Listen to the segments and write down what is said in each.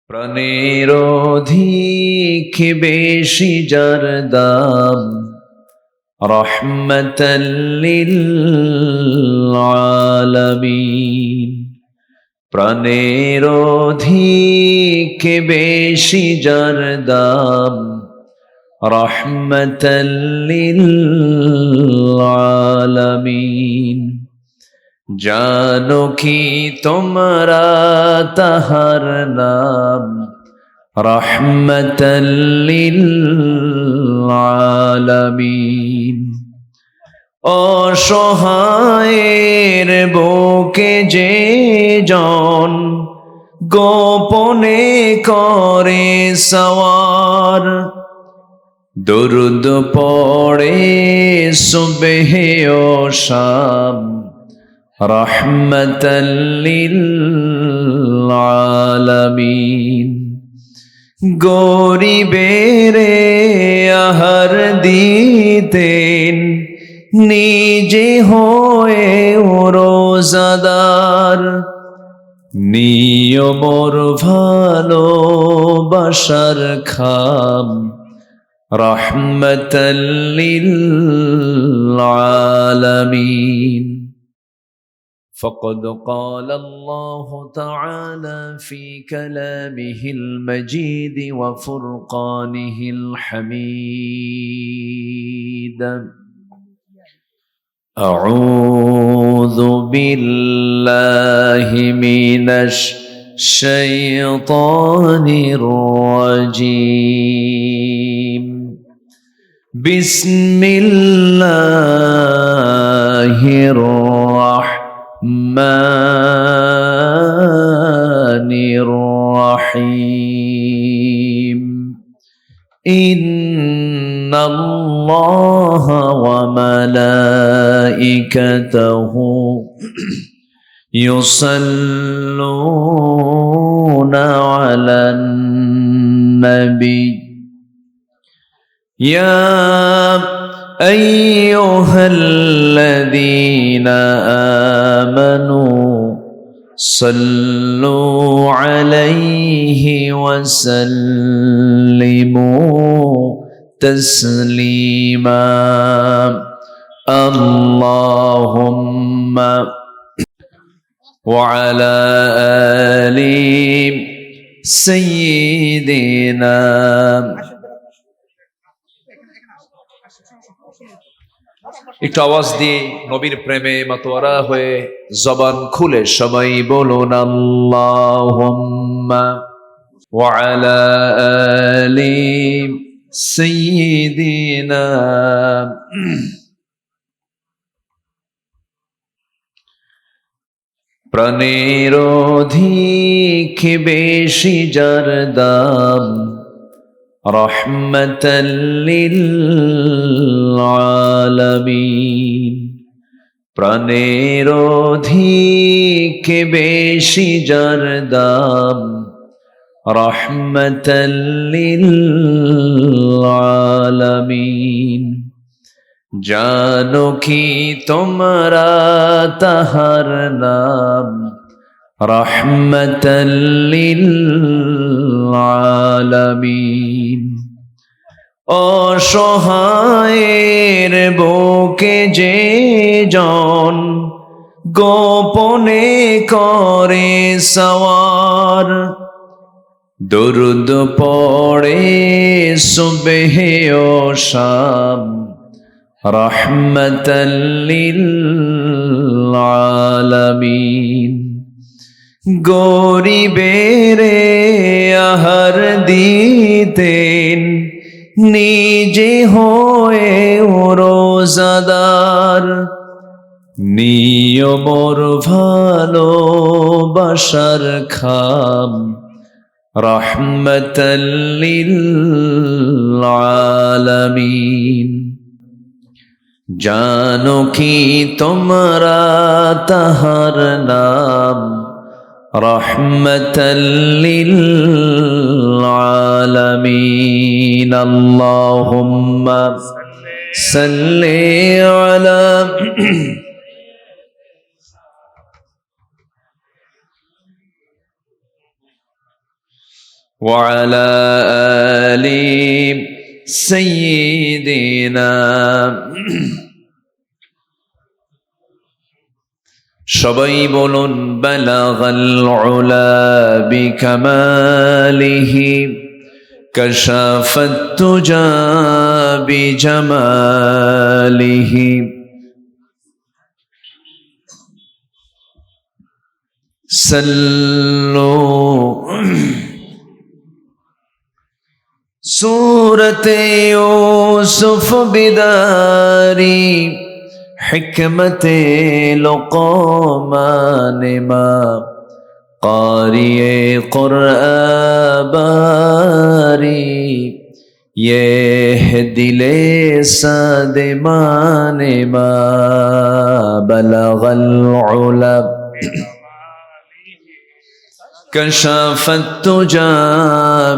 প্রাণের অধিক বেশি যার দাম রহমতাল লিল আলামিন। প্রাণের অধিক বেশি যার দাম রহমতাল লিল আলামিন। জানো কি তোমরা তাহার নাম রহমতাল লিল আলামিন। অসহায়ের বুকে যে জন গোপনে করে সওয়ার, দরুদ পড়ে সুবহে ও শাম রহমতাল লিল আলামিন। গরিবেরে আহার দিতেন নিজে হয়ে রোজাদার, নিয়মর ভালোবাসার খাম রহমতাল লিল আলামিন। فقد قال الله تعالى في كلامه المجيد وفرقانه الحميد: أعوذ بالله من الشيطان الرجيم. بسم الله الرحمن الرحيم. إن الله وملائكته يصلون على النبي يا أيها الذين آمنوا صلوا عليه وسلموا تسليما. اللهم وعلى آل سيدنا একটু আওয়াজ দিয়ে নবীর প্রেমে মাতোয়ারা হয়ে জবান খুলে সবাই বলুন আল্লাহুম্মা ওয়া আলা আলি সাইয়্যিদিনা। প্রাণের অধিক বেশি যার দাম রহমতাল লিল আলামিন। প্রাণের অধিক বেশি যার দাম রহমতাল লিল আলামিন। জানো কি তোমরা তাহার নাম রহমতাল লিল আলামিন। অসহায়ের বুকে যে জন গোপনে করে সওয়ার, দরুদ পড়ে সুবহে ও শাম রহমতাল লিল আলামিন। গরিবেরে আহার দিতেন নিজে হয়ে রোজাদার, নিয়মর ভালোবাসার খাম রহমতাল লিল আলামিন। জানো কি তোমরা তাহার নাম রহমতাল লিল আলামিন। আল্লাহুম্মা সাল্লি আলা وعلى آل سيدنا সবাই বলুন বালাগাল উলা বিকামালিহি কাশাফাত তুজা বিজামালিহি সাল্লু সূরতে ইউসুফ বিদারি হিকমতে লুকমান মা কারিয়ে কুরআন বারি ये दिले सदमान मा बलगल उला कशफत तुजा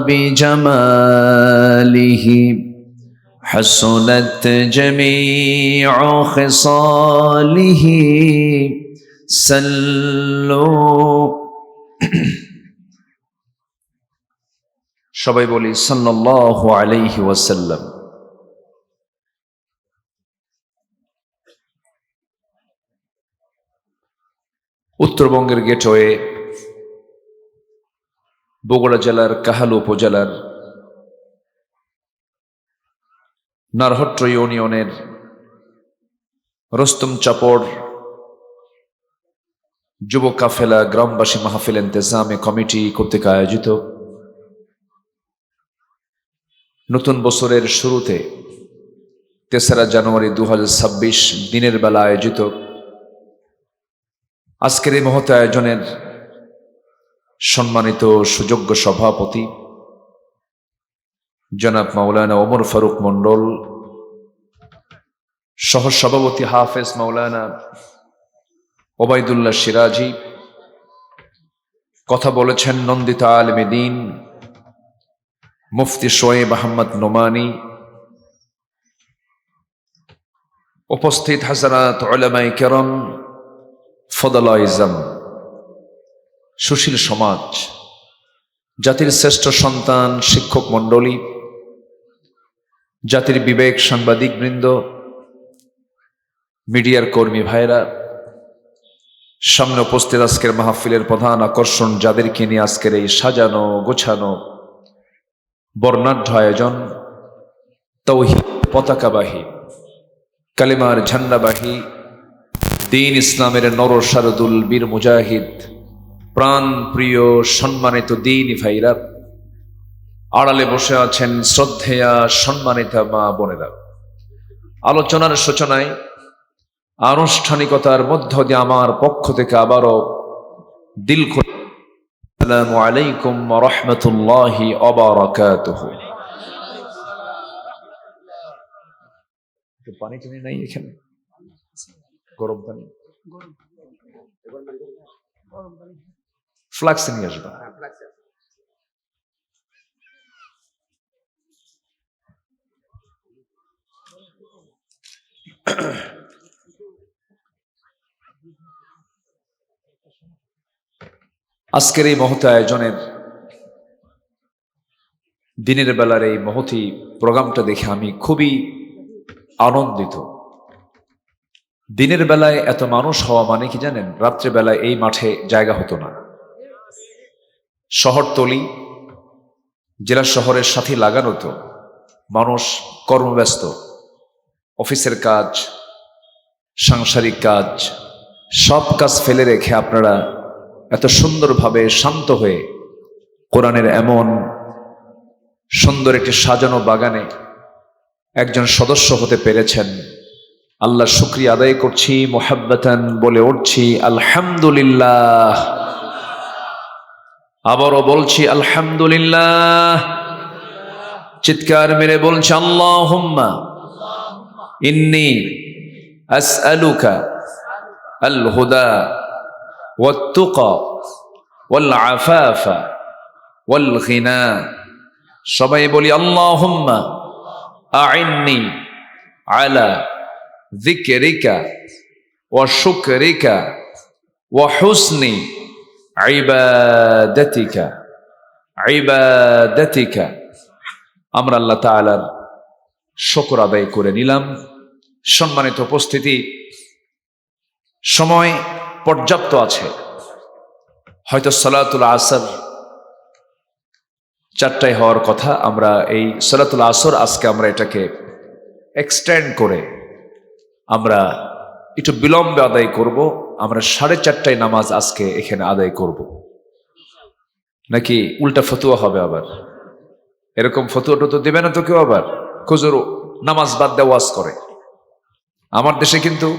बिजमालिहि हसनत जमीउ खिसालिहि सल्लु সবাই বলি সাল্লাল্লাহু আলাইহি ওয়াসাল্লাম। উত্তরবঙ্গের গেটওয়ে বগুড়া জেলার কাহালু উপজেলার নারহট্ট ইউনিয়নের রস্তম চাপড় যুব কাফেলা গ্রামবাসী মাহফিল ইন্তেজামে কমিটি কর্তৃক আয়োজিত নতুন বছরের শুরুতে ৩রা জানুয়ারি ২০২৬ দিনের বেলা আয়োজিত আজকের এই মহৎ আয়োজনের সম্মানিত সুযোগ্য সভাপতি জনাব মাওলানা ওমর ফারুক মন্ডল, সহসভাপতি হাফেজ মাওলানা ওবায়দুল্লাহ সিরাজি, কথা বলেছেন নন্দিত আলেমে দ্বীন মুফতি শোয়েব আহমদ নোমানী, উপস্থিত হাজরাত উলামায়ে কেরাম, ফদলায়ে ইজম, সুশীল সমাজ, জাতির শ্রেষ্ঠ সন্তান শিক্ষক মণ্ডলী, জাতির বিবেক সাংবাদিক বৃন্দ, মিডিয়ার কর্মী ভাইরা, সামনে উপস্থিত আজকের মাহফিলের প্রধান আকর্ষণ যাদেরকে নিয়ে আজকের এই সাজানো গোছানো বর্ণাঢ্য আয়োজন, তাওহীদ পতাকাবাহী কালিমার ঝান্ডাবাহী দ্বীন ইসলামের নরসারদুল বীর মুজাহিদ প্রাণ প্রিয় সম্মানিত দ্বীনি ভাইরা, আড়ালে বসে আছেন শ্রদ্ধেয়া সম্মানিতা মা বোনেরা। আলোচনার সূচনায় আনুষ্ঠানিকতার মধ্য দিয়ে আমার পক্ষ থেকে আবারও দিল খুলে আসসালামু আলাইকুম ওয়া রাহমাতুল্লাহি ওয়া বারাকাতুহু। পানি টানি নাই এখানে? গরম পানি, ফ্লাক্স নিয়ে আসবা। আজকের এই মহৎ আয়োজনের দিনের বেলার এই মহতি প্রোগ্রামটা দেখে আমি খুবই আনন্দিত। দিনের বেলায় এত মানুষ হওয়া মানে কি জানেন? রাত্রে বেলায় এই মাঠে জায়গা হতো না। শহরতলি জেলা শহরের সাথে লাগানো তো মানুষ কর্মব্যস্ত, অফিসের কাজ, সাংসারিক কাজ, সব কাজ ফেলে রেখে আপনারা এত সুন্দরভাবে শান্ত হয়ে কোরআনের এমন সুন্দর একটি সাজানো বাগানে একজন সদস্য হতে পেরেছেন। আল্লাহ শুকরিয়া আদায় করছি, মুহাব্বাতান বলে উঠছি আলহামদুলিল্লাহ। আবারও বলছি আলহামদুলিল্লাহ। চিৎকার মেরে বলছি আল্লাহুম্মা ইন্নী আসআলুকা আল হুদা ওয়াত তুকা ওয়াল আফাফা ওয়াল গিনা। সবাই বলি আল্লাহুম্মা আইন্নি আলা যিকরিকা ওয়া শুকরিকা ওয়া হুসনি ইবাদাতিকা ইবাদাতিকা, আমরা আল্লাহ তাআলার শুকর আদায় করে নিলাম। সম্মানিত উপস্থিতি, সময় পর্যাপ্ত আছে। হয়তো সালাতুল আসর 4টায় হওয়ার কথা, আমরা এই সালাতুল আসর আজকে আমরা এটাকে এক্সটেন্ড করে আমরা একটু বিলম্বে আদায় করব। আমরা 4:30টায় নামাজ আজকে এখানে আদায় করব, নাকি উল্টা ফতুয়া হবে আবার? এরকম ফতুয়াটা তো দেবে না তো কেউ আবার, হুজুর নামাজ বাদ দিয়ে ওয়াজ করে। আমার দেশে কিন্তু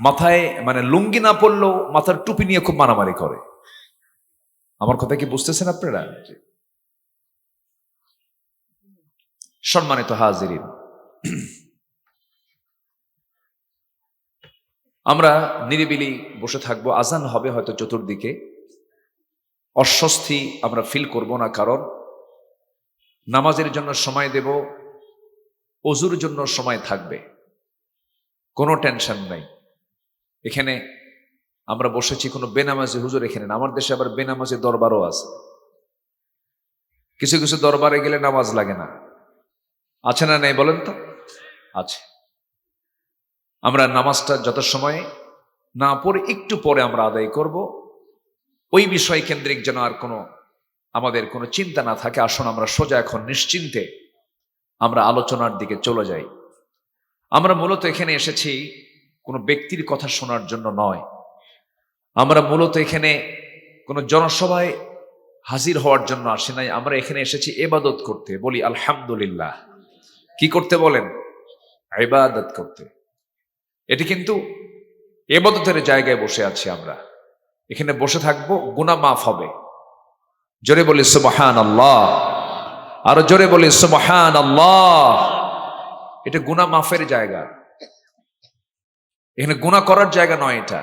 মাথায় মানে লুঙ্গি না পড়লেও মাথার টুপি নিয়ে খুব মারামারি করে। আমার কথা কি বুঝতেছেন আপনারা? সম্মানিত হাজিরিন, আমরা নিরিবিলি বসে থাকবো। আজান হবে হয়তো চতুর্দিকে, অস্বস্তি আমরা ফিল করব না, কারণ নামাজের জন্য সময় দেব, ওযুর জন্য সময় থাকবে, কোনো টেনশন নাই। এখানে আমরা বসেছি, কোনো বেনামাজি হুজুর এখানে না। আমার দেশে আবার বেনামাজি দরবারও আছে। কিছু কিছু দরবারে গেলে নামাজ লাগে না, আছে না নেই বলেন তো? আছে। আমরা নামাজটা যত সময় না পড়ে একটু পরে আমরা আদায় করব। ওই বিষয় কেন্দ্রিক যেন আর কোনো আমাদের কোনো চিন্তা না থাকে। আসুন আমরা সোজা এখন নিশ্চিন্তে আমরা আলোচনার দিকে চলে যাই। আমরা মূলত এখানে এসেছি কোনো ব্যক্তির কথা শোনার জন্য নয়। আমরা মূলত এখানে কোনো জনসভায় হাজির হওয়ার জন্য আসি নাই। আমরা এখানে এসেছি ইবাদত করতে। বলি আলহামদুলিল্লাহ। কি করতে বলেন? ইবাদত করতে। এটি কিন্তু ইবাদতের জায়গায় বসে আছি আমরা। এখানে বসে থাকবো, গুনাহ মাফ হবে। জোরে বলি সুবহানাল্লাহ, আরো জোরে বলি সুবহানাল্লাহ। এটা গুনাহ মাফের জায়গা, এখানে গুনাহ করার জায়গা নয় এটা।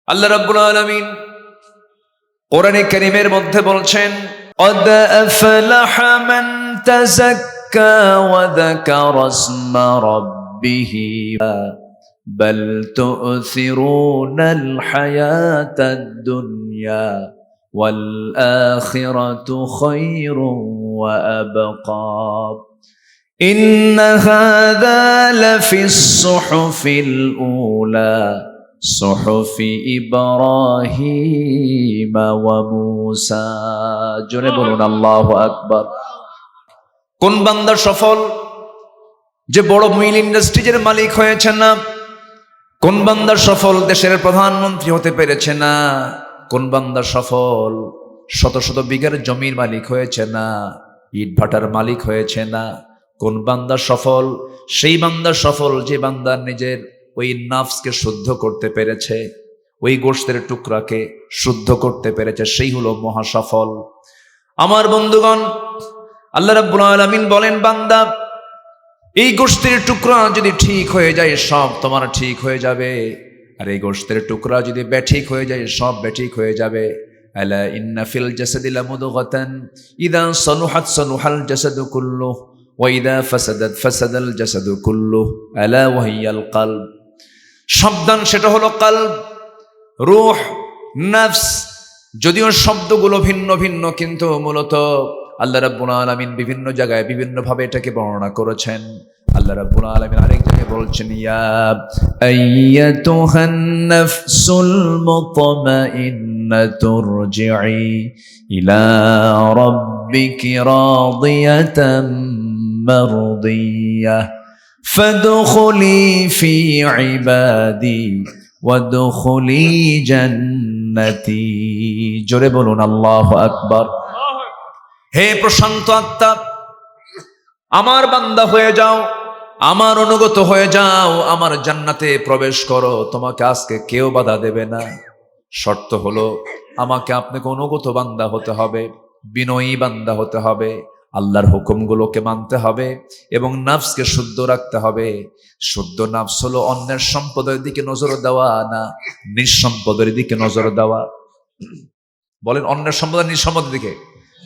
আল্লাহ রাব্বুল আলামিন কোরআনে কারীমের মধ্যে বলছেন, قد أفلح من تزكى وذكر اسم ربه بل تؤثرون الحياة الدنيا والآخرة خير وأبقى إن هذا لفي الصحف الأولى صحف إبراهيم وموسى। জোরে বলুন আল্লাহু আকবার। কোন বান্দা সফল? যে বড় মিল ইন্ডাস্ট্রিজের মালিক হয়েছে না। কোন বান্দা সফল? দেশের প্রধানমন্ত্রী হতে পেরেছে না। কোন বান্দা সফল? শত শত বিঘার জমির মালিক হয়েছে না, ইট ভাটার মালিক হয়েছে না। কোন বান্দা সফল? সেই বান্দা সফল যে বান্দা নিজের ওই নাফসকে শুদ্ধ করতে পেরেছে, ওই গোশতের টুকরাকে শুদ্ধ করতে পেরেছে, সেই হলো মহা সফল। আমার বন্ধুগণ, আল্লাহ রাব্বুল আলামিন বলেন, বান্দা এই গোশতের টুকরা যদি ঠিক হয়ে যায় সব তোমার ঠিক হয়ে যাবে, আর এই গোশতের টুকরা যদি বেঠিক হয়ে যায় সব বেঠিক হয়ে যাবে। আলা ইন্না ফিল জাসাদি লামুদগাতান ইযা সালুহাত সালুহাল জাসাদু কুল্লুহু ওয়া ইযা ফাসাদাত ফাসাদাল জাসাদু কুল্লুহু আলা ওয়া হিয়াল কলব। সাবধান, সেটা হলো কলব, রূহ, নফস। যদিও শব্দগুলো ভিন্ন ভিন্ন, কিন্তু মূলত আল্লাহ রাব্বুল আলামিন বিভিন্ন জায়গায় বিভিন্ন ভাবে এটাকে বর্ণনা করেছেন। আল্লাহ রাব্বুল আলামিন আরেক জায়গায় বলছেন, ইয়া আইয়াতুহান নাফসুল মুতমাইন্নাতু রজিই ইলা রাব্বিকি রাদিয়াতাম মারদিয়াহ ফাদখুলি ফি ইবাদি ওয়াদখুলি জান্নাতি। জোরে বলুন আল্লাহু আকবার। হে প্রশান্ত আত্মা, আমার বান্দা হয়ে যাও, আমার অনুগত হয়ে যাও, আমার জান্নাতে প্রবেশ করো। তোমাকে আজকে কেউ বাধা দেবে না। শর্ত হলো আমাকে আপনাকে অনুগত বান্দা হতে হবে, বিনয়ী বান্দা হতে হবে, আল্লাহর হুকুমগুলোকে মানতে হবে এবং নাফসকে শুদ্ধ রাখতে হবে। শুদ্ধ নাফস হলো অন্যের সম্পদের দিকে নজর দেওয়া না, নিঃসম্পদের দিকে নজর দেওয়া। বলেন, অন্যের সম্পদ, নিঃসম্পদের দিকে।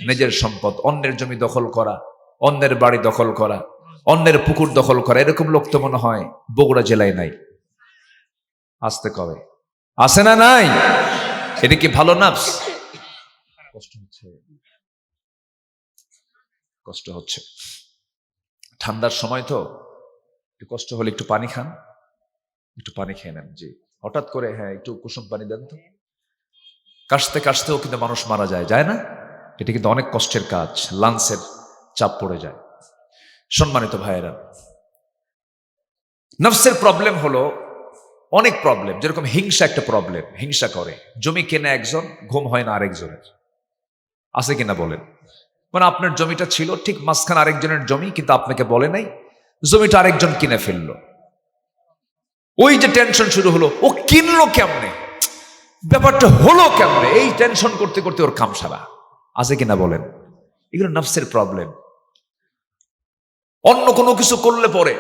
নিজের সম্পদ, অন্যের জমি দখল করা, অন্যের বাড়ি দখল করা, অন্যের পুকুর দখল করা, এরকম লোক তো মনে হয় বগুড়া জেলায় নাই। আসতে কবে আছে না? নাই। এটা কি ভালো নাফস? কষ্ট হচ্ছে ঠান্ডার সময় তো একটু কষ্ট হলে একটু পানি খান, একটু পানি খেয়ে নেন। জি, হঠাৎ করে হ্যাঁ একটু কুসুম পানি দেন তো। কাশতে কাশতেও কিন্তু মানুষ মারা যায় না? এটা কিন্তু অনেক কষ্টের কাজ, লাংসের চাপ পড়ে যায়। সম্মানিত ভাইয়েরা, নফসের প্রবলেম হলো অনেক প্রবলেম। যেরকম হিংসা একটা প্রবলেম, হিংসা করে। জমি কেনে একজন, ঘুম হয় না আরেকজনের, আছে কিনা বলেন? মানে আপনার জমিটা ছিল ঠিক মাঝখানে আরেকজনের জমি, কিন্তু আপনাকে বলে নাই, জমিটা আরেকজন কিনে ফেললো। ওই যে টেনশন শুরু হলো, ও কিনলো কেমনে, ব্যাপারটা হলো কেমনে, এই টেনশন করতে করতে ওর কাম সারা। আছে কিনা বলেন? এগুলো নফসের প্রবলেম। অন্য কোনো কিছু করলে পরে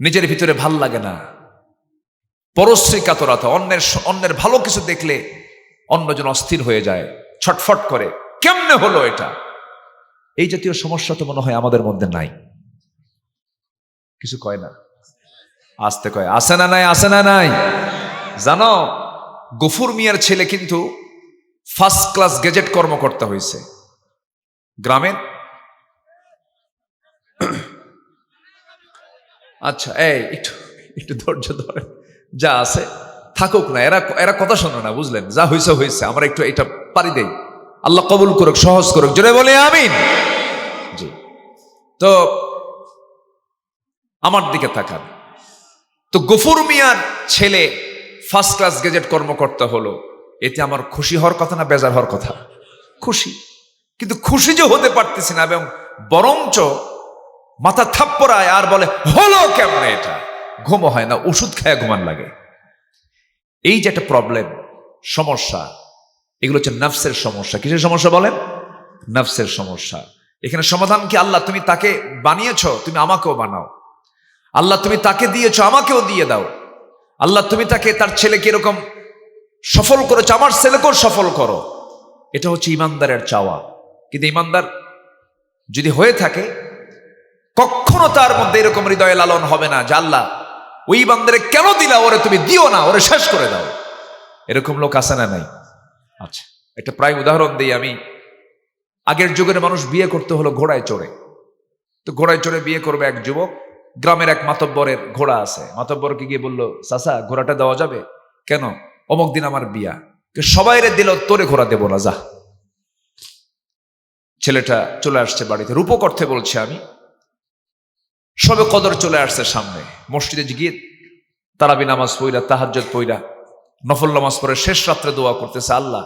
নিজের ভিতরে ভাল লাগে না, পরশ্রী কাতরতা, অন্যের ভালো কিছু দেখলে অন্যজন অস্থির হয়ে যায়, ছটফট করে, কেমনে হলো এটা। এই জাতীয় সমস্যা তো মনে হয় আমাদের মধ্যে নাই। কিছু কয় না, আসতে কয়, আসে না নাই, আসে না নাই। জানো, গফুর মিয়ার ছেলে কিন্তু ফার্স্ট ক্লাস গেজেট কর্মকর্তা হয়েছে গ্রামের। আচ্ছা, এই একটু একটু ধৈর্য ধরে, যা আছে থাকুক না, এরা কথা শোনো না, বুঝলেন? যা হয়েছে হয়েছে, আমরা একটু এটা পারি দেই, আল্লাহ কবুল করুক, সহজ করুক, জোরে বলে আমিন। জি, তো আমার দিকে তাকান তো, গফুর মিয়ার ছেলে ফার্স্ট ক্লাস গেজেট কর্মকর্তা হলো, এতে আমার খুশি হওয়ার কথা না বেজার হওয়ার কথা? খুশি। কিন্তু খুশি যে হতে পারতেছি না, এবং বরঞ্চ মাথা থাপ্পড়ায় আর বলে হলো কেমনে এটা, ঘুমও হয় না, ওষুধ খায় ঘুমান লাগে। এই যে একটা প্রবলেম, সমস্যা, এগুলো হচ্ছে নফসের সমস্যা। কিসের সমস্যা বলেন? নফসের সমস্যা। এখানে সমাধান কি? আল্লাহ তুমি তাকে বানিয়েছো, তুমি আমাকেও বানাও। আল্লাহ তুমি তাকে দিয়েছো, আমাকেও দিয়ে দাও। আল্লাহ তুমি তাকে, তার ছেলেকে এরকম সফল করেছো, আমার ছেলেকেও সফল করো। এটা হচ্ছে ইমানদারের চাওয়া। কিন্তু ইমানদার যদি হয়ে থাকে, কখনো তার মধ্যে এরকম হৃদয়ে লালন হবে না যে আল্লাহ ওই বান্দারে কেন দিলা, ওরে তুমি দিও না, ওরে শেষ করে দাও। এরকম লোক আছে না নাই? আচ্ছা, একটা প্রায় উদাহরণ দিই আমি। আগের যুগের মানুষ বিয়ে করতে হলো ঘোড়ায় চড়ে। তো ঘোড়ায় চড়ে বিয়ে করবে এক যুবক, গ্রামের এক মাতব্বরের ঘোড়া আছে। মাতব্বরকে গিয়ে বললো, চাচা ঘোড়াটা দেওয়া যাবে? কেন? অমুক দিন আমার বিয়া। সবাইরে দিল, তোরে ঘোড়া দেবো না, যা। ছেলেটা চলে আসছে বাড়িতে, রূপক অর্থে বলছে আমি। সবে কদর চলে আসছে সামনে, মসজিদে গিয়ে তারাবি নামাজ পইরা, তাহাজ্জুদ পইরা, নফল নামাজ পড়ে শেষ রাত্রে দোয়া করতেছে, আল্লাহ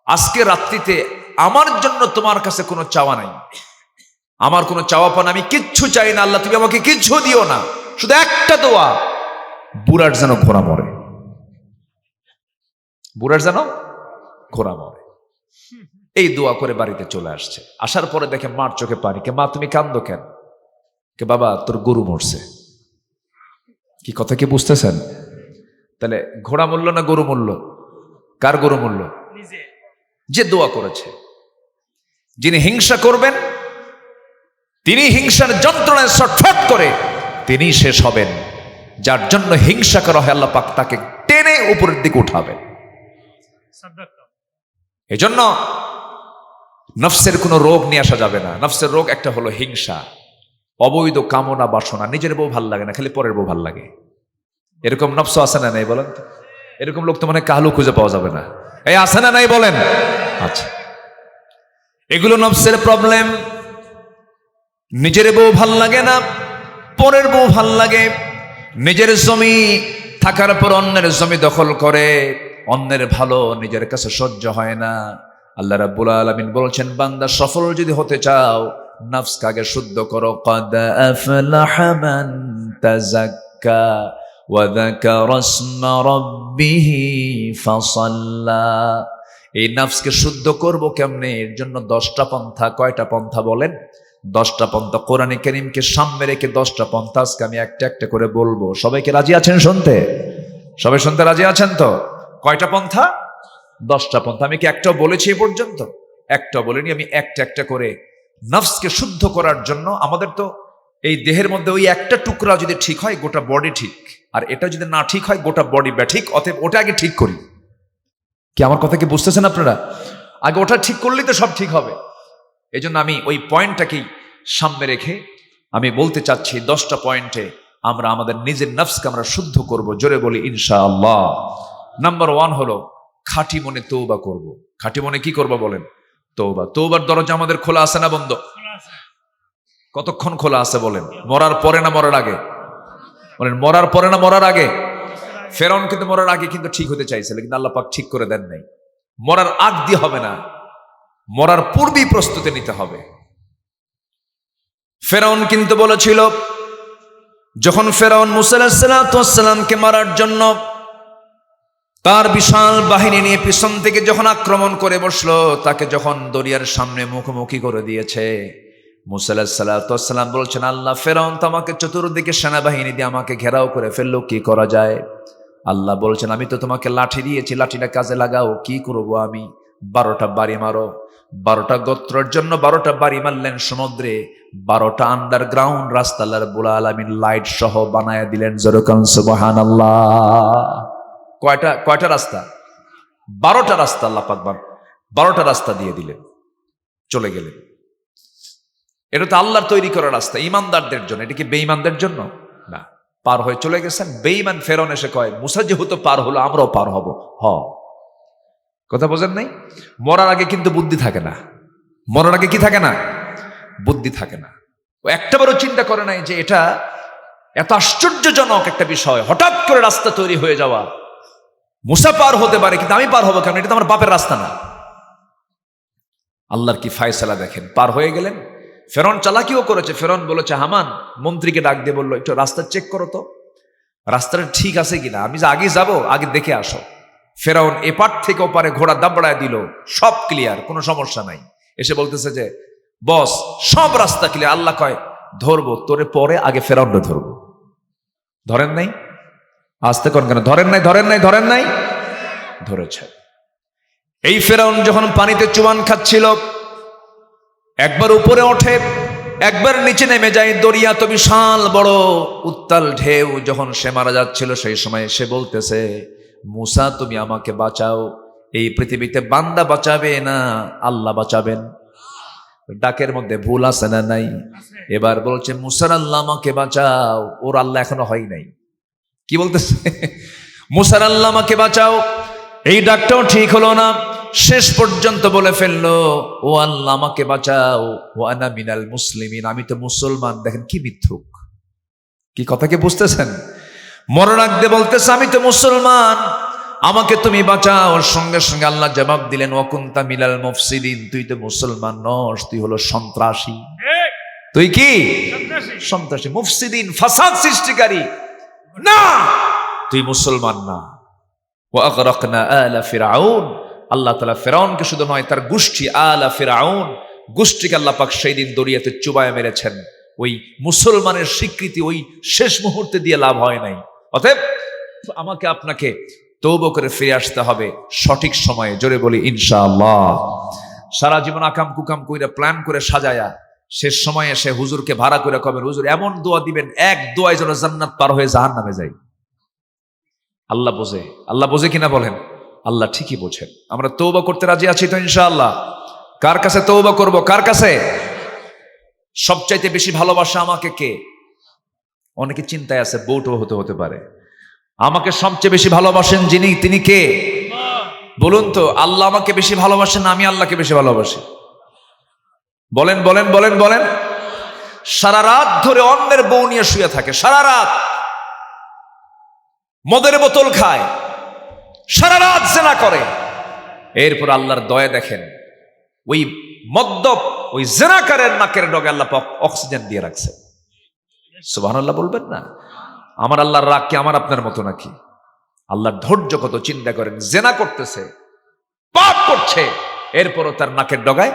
আজকে রাত্রিতে আমার জন্য তোমার কাছে কোনো চাওয়া নাই, আমার কোনো চাওয়া পান আমি কিচ্ছু চাই না, আল্লাহ তুমি আমাকে কিচ্ছু দিও না, শুধু একটা দোয়া, বুড়ার যেন ঘোড়া মরে, বুড়ার যেন ঘোড়া মরে। এই দোয়া করে বাড়িতে চলে আসছে। আসার পরে দেখে মার চোখে পানি। কে মা, তুমি কান্দো কেন? কে বাবা, তোর গরু মরছে। কি কথা কি বুঝতেছেন? তাহলে ঘোড়া মূল্য না গরু মূল্য? কার গরু মূল্য? যে দোয়া করেছে। যিনি হিংসা করবেন, তিনি হিংসার যন্ত্রণায় ছটফট করে তিনি শেষ হবেন। যার জন্য হিংসা করা হয়, আল্লাহ পাক তাকে টেনে উপরের দিকে উঠাবেন। এজন্য নফসের কোনো রোগ নিয়ে আসা যাবে না। নফসের রোগ একটা হলো হিংসা, অবৈধ কামনা বাসনা। নিজের বউ ভাল লাগে না, খালি পরের বউ ভাল লাগে। এরকম নফস আছে না নাই বলেন তো? এরকম লোক তো মানে কালও খুঁজে পাওয়া যাবে না। এই আছে না নাই বলেন? আচ্ছা, এগুলো নফসের প্রবলেম। নিজের বউ ভাল লাগে না, পরের বউ ভাল লাগে। নিজের জমি থাকার পর অন্যের জমি দখল করে, অন্যের ভালো নিজের কাছে সহ্য হয় না। আল্লাহ রাব্বুল আলামিন বলছেন, বান্দা সফল যদি হতে চাও, নফসকে আগে শুদ্ধ করো। ক্বাদ আফলাহা মান তাযাক্কা ওয়া যাকারা ইসমা রাব্বিহি ফাসাল্লা। এই নফসকে শুদ্ধ করব কেমনে? এর জন্য 10টা পন্থা। কয়টা পন্থা বলেন? 10টা পন্থা। কোরআনে কারীমকে সামনে রেখে 10টা পন্থা আজকে আমি একটা একটা করে বলবো। সবাইকে রাজি আছেন শুনতে? সবাই শুনতে রাজি আছেন তো? কয়টা পন্থা? 10টা পন্থা। আমি কি একটাও বলেছি এ পর্যন্ত? একটাও বলিনি। আমি একটা একটা করে নফসকে শুদ্ধ করার জন্য, আমাদের তো এই দেহের মধ্যে ওই একটা টুকরা যদি ঠিক হয়, গোটা বডি ঠিক। আর এটা যদি না ঠিক হয়, গোটা বডি ব্যাঠিক। অতএব ওটা আগে ঠিক করি। কি আমার কথা কি বুঝতেছেন আপনারা? আগে ওটা ঠিক করলেই তো সব ঠিক হবে। এই জন্য আমি ওই পয়েন্টটাকেই সামনে রেখে আমি বলতে চাচ্ছি 10টা পয়েন্টে আমরা আমাদের নিজের নফসকে আমরা শুদ্ধ করব। জোরে বলি ইনশাআল্লাহ। নাম্বার 1 হলো খাঁটি মনে তওবা করব। খাঁটি মনে কি করব বলেন? তওবা। তওবার দরজা আমাদের খোলা আছে না বন্ধ? কতক্ষণ খোলা আছে বলেন? মরার পরে না মরার আগে? বলেন মরার পরে না মরার আগে? ফেরাউন কিন্তু মরার আগে কিন্তু ঠিক হতে চাইছিল, কিন্তু আল্লাহ পাক ঠিক করে দেন নাই। মরার আগ দিয়ে হবে না, মরার পূর্বেই প্রস্তুতি নিতে হবে। ফেরাউন কিন্তু বলেছিল, যখন ফেরাউন মুসা আলাইহিস সালামকে মারার জন্য তার বিশাল বাহিনী নিয়ে পিছন থেকে যখন আক্রমণ করে বসলো, তাকে যখন দরিয়ার সামনে মুখোমুখি করে দিয়েছে, মুসা আলাইহিস সালাম বলছেন, আল্লাহ, ফেরাউন তো আমাকে চতুর্দিকে সেনাবাহিনী দিয়ে আমাকে ঘেরাও করে ফেললো, কি করা যায়? আল্লাহ বলছেন, আমি তো তোমাকে লাঠি দিয়েছি, লাঠিটা কাজে লাগাও। কি করবো আমি? 12টা বাড়ি মারো। 12টা গোত্রের জন্য 12টা বাড়ি মারলেন সমুদ্রে। 12টা আন্ডারগ্রাউন্ড রাস্তা আল্লাহ রাব্বুল আলামিন লাইট সহ বানায় দিলেন। যেরকম সুবহানাল্লাহ। কয়টা রাস্তা? 12টা রাস্তা আল্লাহ পাক 12টা রাস্তা দিয়ে দিলেন, চলে গেলেন। এটা তো আল্লাহর তৈরি করা রাস্তা, ইমানদারদের জন্য। এটা কি বেঈমানদের জন্য না? পার হয়ে চলে গেছেন। বেঈমান ফেরাউন এসে কয়, মুসা যেহেতু পার হলো, আমরাও পার হব। কথা বোঝেন নাই? মরার আগে কিন্তু বুদ্ধি থাকে না। মরার আগে কি থাকে না? বুদ্ধি থাকে না। ও একটাবারও চিন্তা করে নাই যে এটা এত আশ্চর্যজনক একটা বিষয়, হঠাৎ করে রাস্তা তৈরি হয়ে যাওয়া। মুসা পার হতে পারে, কিন্তু আমি পার হবো কেন? এটা তো আমার বাপের রাস্তা না। আল্লাহর কি ফায়সালা দেখেন। পার হয়ে গেলেন। ফেরাউন চালাকিও করেছে। ফেরাউন বলেছে, হামান মন্ত্রীকে ডাক দিয়ে বললো, একটু রাস্তা চেক করো তো, রাস্তাটা ঠিক আছে কিনা, আমি যে আগে যাবো, আগে দেখে আসো। ফেরাউন এপার থেকে ওপারে ঘোড়া দাবড়ায় দিল, সব ক্লিয়ার, কোনো সমস্যা নাই। এসে বলতেছে যে, বস, সব রাস্তা ক্লিয়ার। আল্লাহ কয়, ধরবো তোরে পরে, আগে ফেরাউনটা ধরবো। ধরেন নাই? আসতে কোন কেন? ধরেন নাই, ধরেন নাই, ধরেন নাই, ধরেছে। এই ফেরাউন যখন পানিতে চুবান খাচ্ছিল, একবার উপরে ওঠে, একবার নিচে নেমে যায়। দরিয়া তো বিশাল বড়, উত্তাল ঢেউ। যখন সে মারা যাচ্ছিল, সেই সময় সে বলতেছে, মুসা, তুমি আমাকে বাঁচাও। এই পৃথিবীতে বান্দা বাঁচাবে না, আল্লাহ বাঁচাবেন। ডাকের মধ্যে ভুল আছে না নাই? এবার বলছে, মুসার আল্লাহ আমাকে বাঁচাও। ওর আল্লাহ এখনো হয় নাই। কি বলতেছে? মুসার আল্লাহ আমাকে বাঁচাও। এই ডাকটাও ঠিক হলো না। শেষ পর্যন্ত বলে ফেললো, ও আল্লাহ আমাকে বাঁচাও, ও আনা মিনাল মুসলিমিন, আমি তো মুসলমান। দেখেন কি মিথ্যুক, কি কথা কি বুঝতেছেন? মরণ আগ দিয়ে বলতেছে, আমি তো মুসলমান, আমাকে তুমি বাঁচাও। সঙ্গে সঙ্গে আল্লাহ জবাব দিলেন, ওয়াকুনতা মিনাল মুফসিদিন, তুই তো মুসলমান নস, তুই হলো সন্ত্রাসী। তুই কি? সন্ত্রাসী, মুফসিদিন, ফাসাদ সৃষ্টিকারী। না, তুই মুসলমান না। ওয়া আগরাকনা আলা ফিরআউন, আল্লাহ তাআলা ফিরআউনকে শুধু নয়, তার গোষ্ঠী আলা ফিরআউন, গোষ্ঠীকে আল্লাহ পাক সেই দিন দরিয়াতে চুবায় মেরেছেন। ওই মুসলমানের স্বীকৃতি ওই শেষ মুহূর্তে দিয়ে লাভ হয় নাই। অতএব আমাকে আপনাকে তওবা করে ফিরে আসতে হবে সঠিক সময়ে। জোরে বলি ইনশাআল্লাহ। সারা জীবন আকাম কুকাম কইরা প্ল্যান করে সাজায়া শেষ সময়ে এসে হুজুরকে ভাড়া করে কবেন, হুজুর এমন দোয়া দিবেন, এক দোয়ায় যেন জান্নাত পার হয়ে জাহান্নামে যায়। আল্লাহ বোঝে। আল্লাহ বোঝে কিনা বলেন? আল্লাহ ঠিকই বোঝেন। আমরা তওবা করতে রাজি আছি তো ইনশাআল্লাহ? কার কাছে তওবা করব? কার কাছে? সবচাইতে বেশি ভালোবাসা আমাকে কে? অনেকে চিন্তায় আছে, বউটো হতে পারে। আমাকে সবচেয়ে বেশি ভালোবাসেন যিনি, তিনি কে? বলুন তো। আল্লাহ আমাকে বেশি ভালোবাসেন, আমি আল্লাহকে বেশি ভালোবাসি? বলেন বলেন বলেন বলেন। সারা রাত ধরে অন্যের বউ নিয়ে শুয়ে থাকে, সারা রাত মদের বোতল খায়, সারা রাত জিনা করে। এরপর আল্লাহর দয়া দেখেন, ওই মদ্যপ ওই জিনাকারের নাকের ডগে আল্লাহ পাক অক্সিজেন দিয়ে রাখছে। সুবহানাল্লাহ বলবেন না? আমার আল্লাহর রাগ কি আমার আপনার মতো নাকি? আল্লাহর ধৈর্য কত চিন্তা করেন। জিনা করতেছে, পাপ করছে, এরপরও তার নাকের ডগায়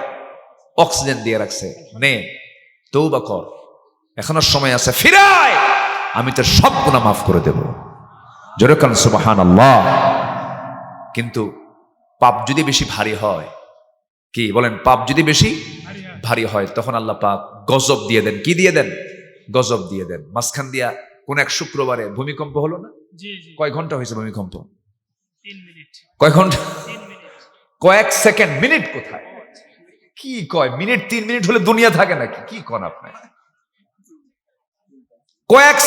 অক্সিজেন দিয়ে রাখছে। নে তওবা কর, এখনো সময় আছে, ফিরায়, আমি তোর সব গুনাহ মাফ করে দেব। জোরে কান সুবহানাল্লাহ। কিন্তু পাপ যদি বেশি ভারী হয়, কি বলেন? পাপ যদি বেশি ভারী হয়, তখন আল্লাহ পাক গজব দিয়ে দেন। কি দিয়ে দেন? গজব দিয়ে দেন। মাঝখান দিয়া কোন এক শুক্রবারে ভূমিকম্প হলো না? কয় ঘন্টা হয়েছে ভূমিকম্প? 3 মিনিট। কয় ঘন্টা? কয়েক সেকেন্ড, মিনিট কোথায়? কি কয় মিনিট? 3 মিনিট হলে দুনিয়া থাকে নাকি? কি কন আপনি? কয়েক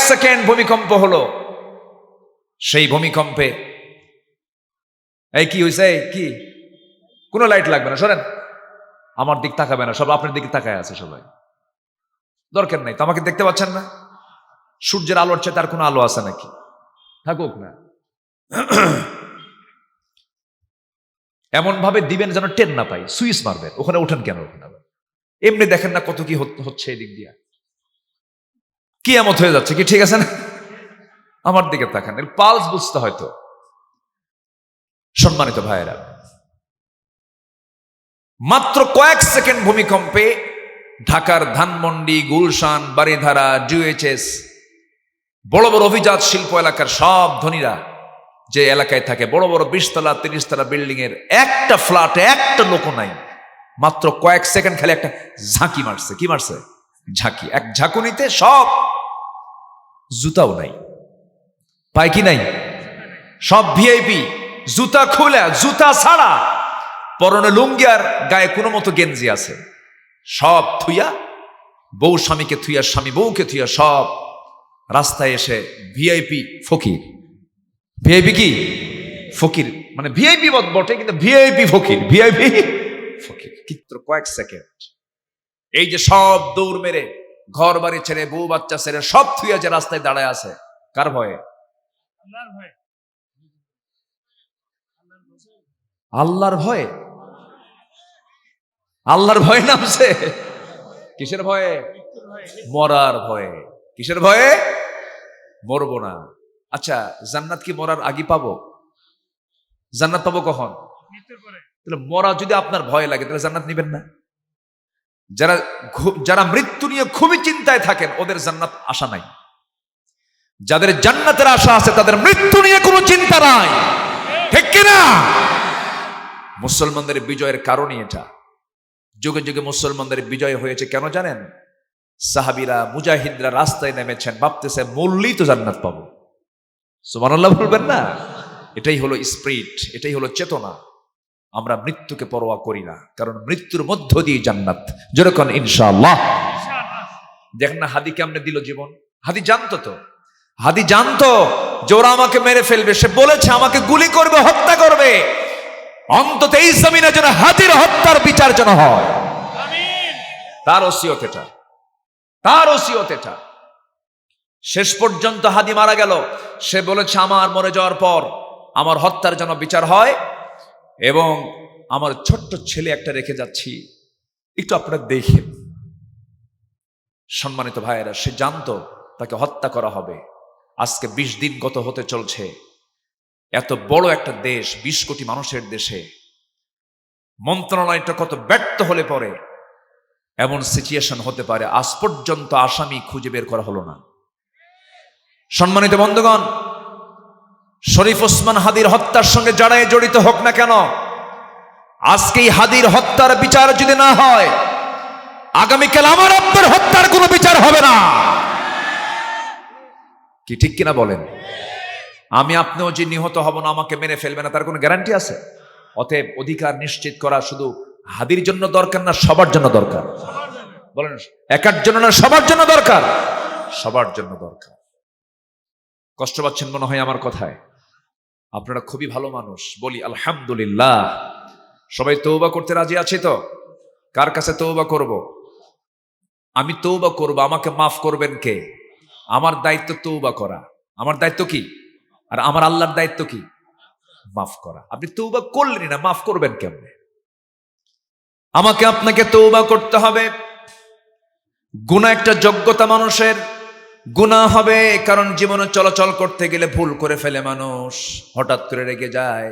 সেকেন্ড ভূমিকম্প হলো। সেই ভূমিকম্পে এই কি হয়েছে? কি? কোনো লাইট লাগবে না, সরেন। আমার দিক তাকাবে না, সব আপনার দিকে তাকায় আছে সবাই। দরকার নাই তো, আমাকে দেখতে পাচ্ছেন না? সূর্যের আলোর চেয়ে তার কোনো আলো আছে নাকি? থাকুক না। এমন ভাবে দিবেন যেন টেন না পাই, সুইচ মারবেন। ওখানে ওঠেন কেন? ওখানে এমনি দেখেন না কত কি হচ্ছে এদিক দিয়া, কি এমত হয়ে যাচ্ছে কি? ঠিক আছে না? আমার দিকে তাকান, এর পালস বুঝতে হয়তো। সম্মানিত ভাইয়েরা, মাত্র কয়েক সেকেন্ড ভূমিকম্পে ঢাকার ধানমন্ডি, গুলশান, বারিধারা, ডিওএইচএস, বড় বড় অভিজাত শিল্প এলাকার সব ধনীরা যে এলাকায় থাকে, বড় বড় 20 তলা 30 তলা বিল্ডিং এর একটা ফ্ল্যাটে একটা লোক নাই। মাত্র কয়েক সেকেন্ড খালি একটা ঝাঁকি মারছে। কি মারছে? ঝাঁকি। এক ঝাঁকুনিতে সব, জুতাও নাই, পায় কি নাই, সব ভিআইপি জুতা খুলে, জুতা ছাড়া, পরনে লুঙ্গি আর গায়ে কোনো মতো গেঞ্জি আছে, সব থুইয়া, বউ স্বামীকে থুইয়া, স্বামী বউকে থুইয়া, সব রাস্তায় এসে ভিআইপি ফকির। ভিআইপি কি? ফকির। মানে ভিআইপি বটে, কিন্তু ভিআইপি ফকির, ভিআইপি ফকির। কিন্তু কয়েক সেকেন্ড এই যে সব দৌড় মেরে ঘর বাড়ি ছেড়ে, বউ বাচ্চা ছেড়ে, সব থুইয়া যে রাস্তায় দাঁড়ায় আছে, কার ভয়ে? আল্লাহর ভয়ে। আল্লাহর ভয়ে নামছে। কিসের ভয়ে? মরার ভয়ে। কিসের ভয়ে? মরবো না। আচ্ছা, জান্নাত কি মরার আগে পাবো? জান্নাত পাবো কখন? তাহলে মরা যদি আপনার ভয় লাগে, তাহলে জান্নাত নিবেন না? যারা মৃত্যু নিয়ে খুবই চিন্তায় থাকেন, ওদের জান্নাত আশা নাই। যাদের জান্নাতের আশা আছে, তাদের মৃত্যু নিয়ে কোনো চিন্তা নাই। ঠিক কিনা? মুসলমানদের বিজয়ের কারণই এটা। যুগে যুগে মুসলমানদের বিজয় হয়েছে কেন জানেন? সাহাবীরা, মুজাহিদরা রাস্তায় নেমেছেন, ভাবতেছে মরলেই তো জান্নাত পাবো। সুবহানাল্লাহ বলবেন না? এটাই হলো স্পিরিট, এটাই হলো চেতনা। আমরা মৃত্যুকে পরোয়া করি না, কারণ মৃত্যুর মধ্য দিয়ে জান্নাত। যেরকম ইনশাআল্লাহ। দেখেন না হাদি কেমনে দিল জীবন। হাদি জানতো তো, হাদি জানতো যে ওরা আমাকে মেরে ফেলবে। সে বলেছে আমাকে গুলি করবে, হত্যা করবে। অন্তত এই জমিনে যেন হাদির হত্যার বিচার যেন হয়। তার ওসিয়ত এটা, তার ওসিয়ত এটা। শেষ পর্যন্ত হাদি মারা গেল। সে বলেছে আমার মরে যাওয়ার পর আমার হত্যার যেন বিচার হয়, এবং আমার ছোট্ট ছেলে একটা রেখে যাচ্ছি, একটু আপনারা দেখেন। সম্মানিত ভাইয়েরা, সে জানতো তাকে হত্যা করা হবে। আজকে 20 দিন গত হতে চলছে। এত বড় একটা দেশ, 20 কোটি মানুষের দেশে মন্ত্রণালয়টা কত ব্যর্থ হলে পরে এমন সিচুয়েশন হতে পারে। আজ পর্যন্ত আসামি খুঁজে বের করা হলো না। সম্মানিত বন্ধুগণ, শরীফ ওসমান হাদির হত্যার সঙ্গে যারাই জড়িত হোক না কেন, আজকে এই হাদির হত্যার বিচার যদি না হয়, আগামীকাল আমার আপনার হত্যার কোনো বিচার হবে না। কি ঠিক কিনা বলেন? আমি আপনিও যে নিহত হব না, আমাকে মেরে ফেলবে না, তার কোনো গ্যারান্টি আছে? অতএব অধিকার নিশ্চিত করা শুধু হাদির জন্য দরকার না, সবার জন্য দরকার। বলেন, একার জন্য না, সবার জন্য দরকার। সবার জন্য দরকার। কষ্ট পাচ্ছেন মনে হয় আমার কথায়? আপনারা খুবই ভালো মানুষ, বলি আলহামদুলিল্লাহ। সবাই তওবা করতে রাজি আছে তো? কার কাছে তওবা করব? আমি তওবা করব, আমাকে মাফ করবেন কে? আমার দায়িত্ব তওবা করা। আমার দায়িত্ব কি? আর আমার আল্লাহর দায়িত্ব কি? মাফ করা। আপনি তওবা করলেনই না, মাফ করবেন কেমনে? আমাকে আপনাকে তওবা করতে হবে। গুনাহ একটা যোগ্যতা মানুষের। গুনাহ হবে কারণ জীবনে চলাচল করতে গেলে ভুল করে ফেলে মানুষ, হঠাৎ করে রেগে যায়,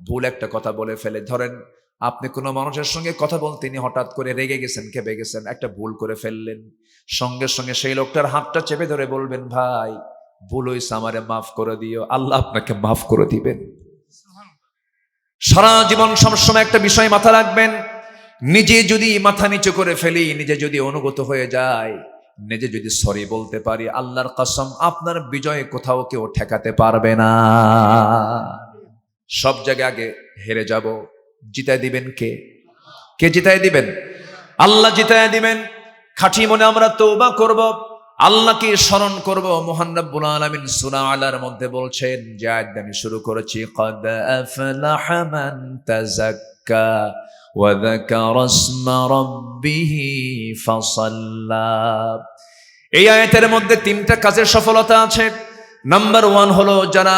ভুল একটা কথা বলে ফেলে। ধরেন আপনি কোনো মানুষের সঙ্গে কথা বলতে তিনি হঠাৎ করে রেগে গেছেন, খেপে গেছেন, একটা ভুল করে ফেললেন। সঙ্গে সঙ্গে সেই লোকটার হাতটা চেপে ধরে বলবেন, ভাই ভুল হইছে, আমারে মাফ করে দিও। আল্লাহ আপনাকে মাফ করে দিবেন। সারা জীবন সবসময় একটা বিষয় মাথা রাখবেন, নিজে যদি মাথা নিচু করে ফেলি, নিজে যদি অনুগত হয়ে যায়, নিজে যদি সরি বলতে পারি, আল্লাহর কসম আপনার বিজয় কোথাও কেউ ঠেকাতে পারবে না। সব জায়গায় আগে হেরে যাব, জিতায় দিবেন কে? কে জিতায় দিবেন? আল্লাহ জিতায় দিবেন। খাঁটি মনে আমরা তওবা করব, আল্লাহকে স্মরণ করব। মহান রব্বুল আলামিন সূরা আলার মধ্যে বলছেন, যে আয়াত আমি শুরু করেছি, ক্বাদ আফলাহা মান তাযাক্কা ওয়া যাকারা ইসমা রাব্বিহি ফাসাল্লা। এই আয়াতের মধ্যে তিনটা কাজের সফলতা আছে। নাম্বার 1 হলো যারা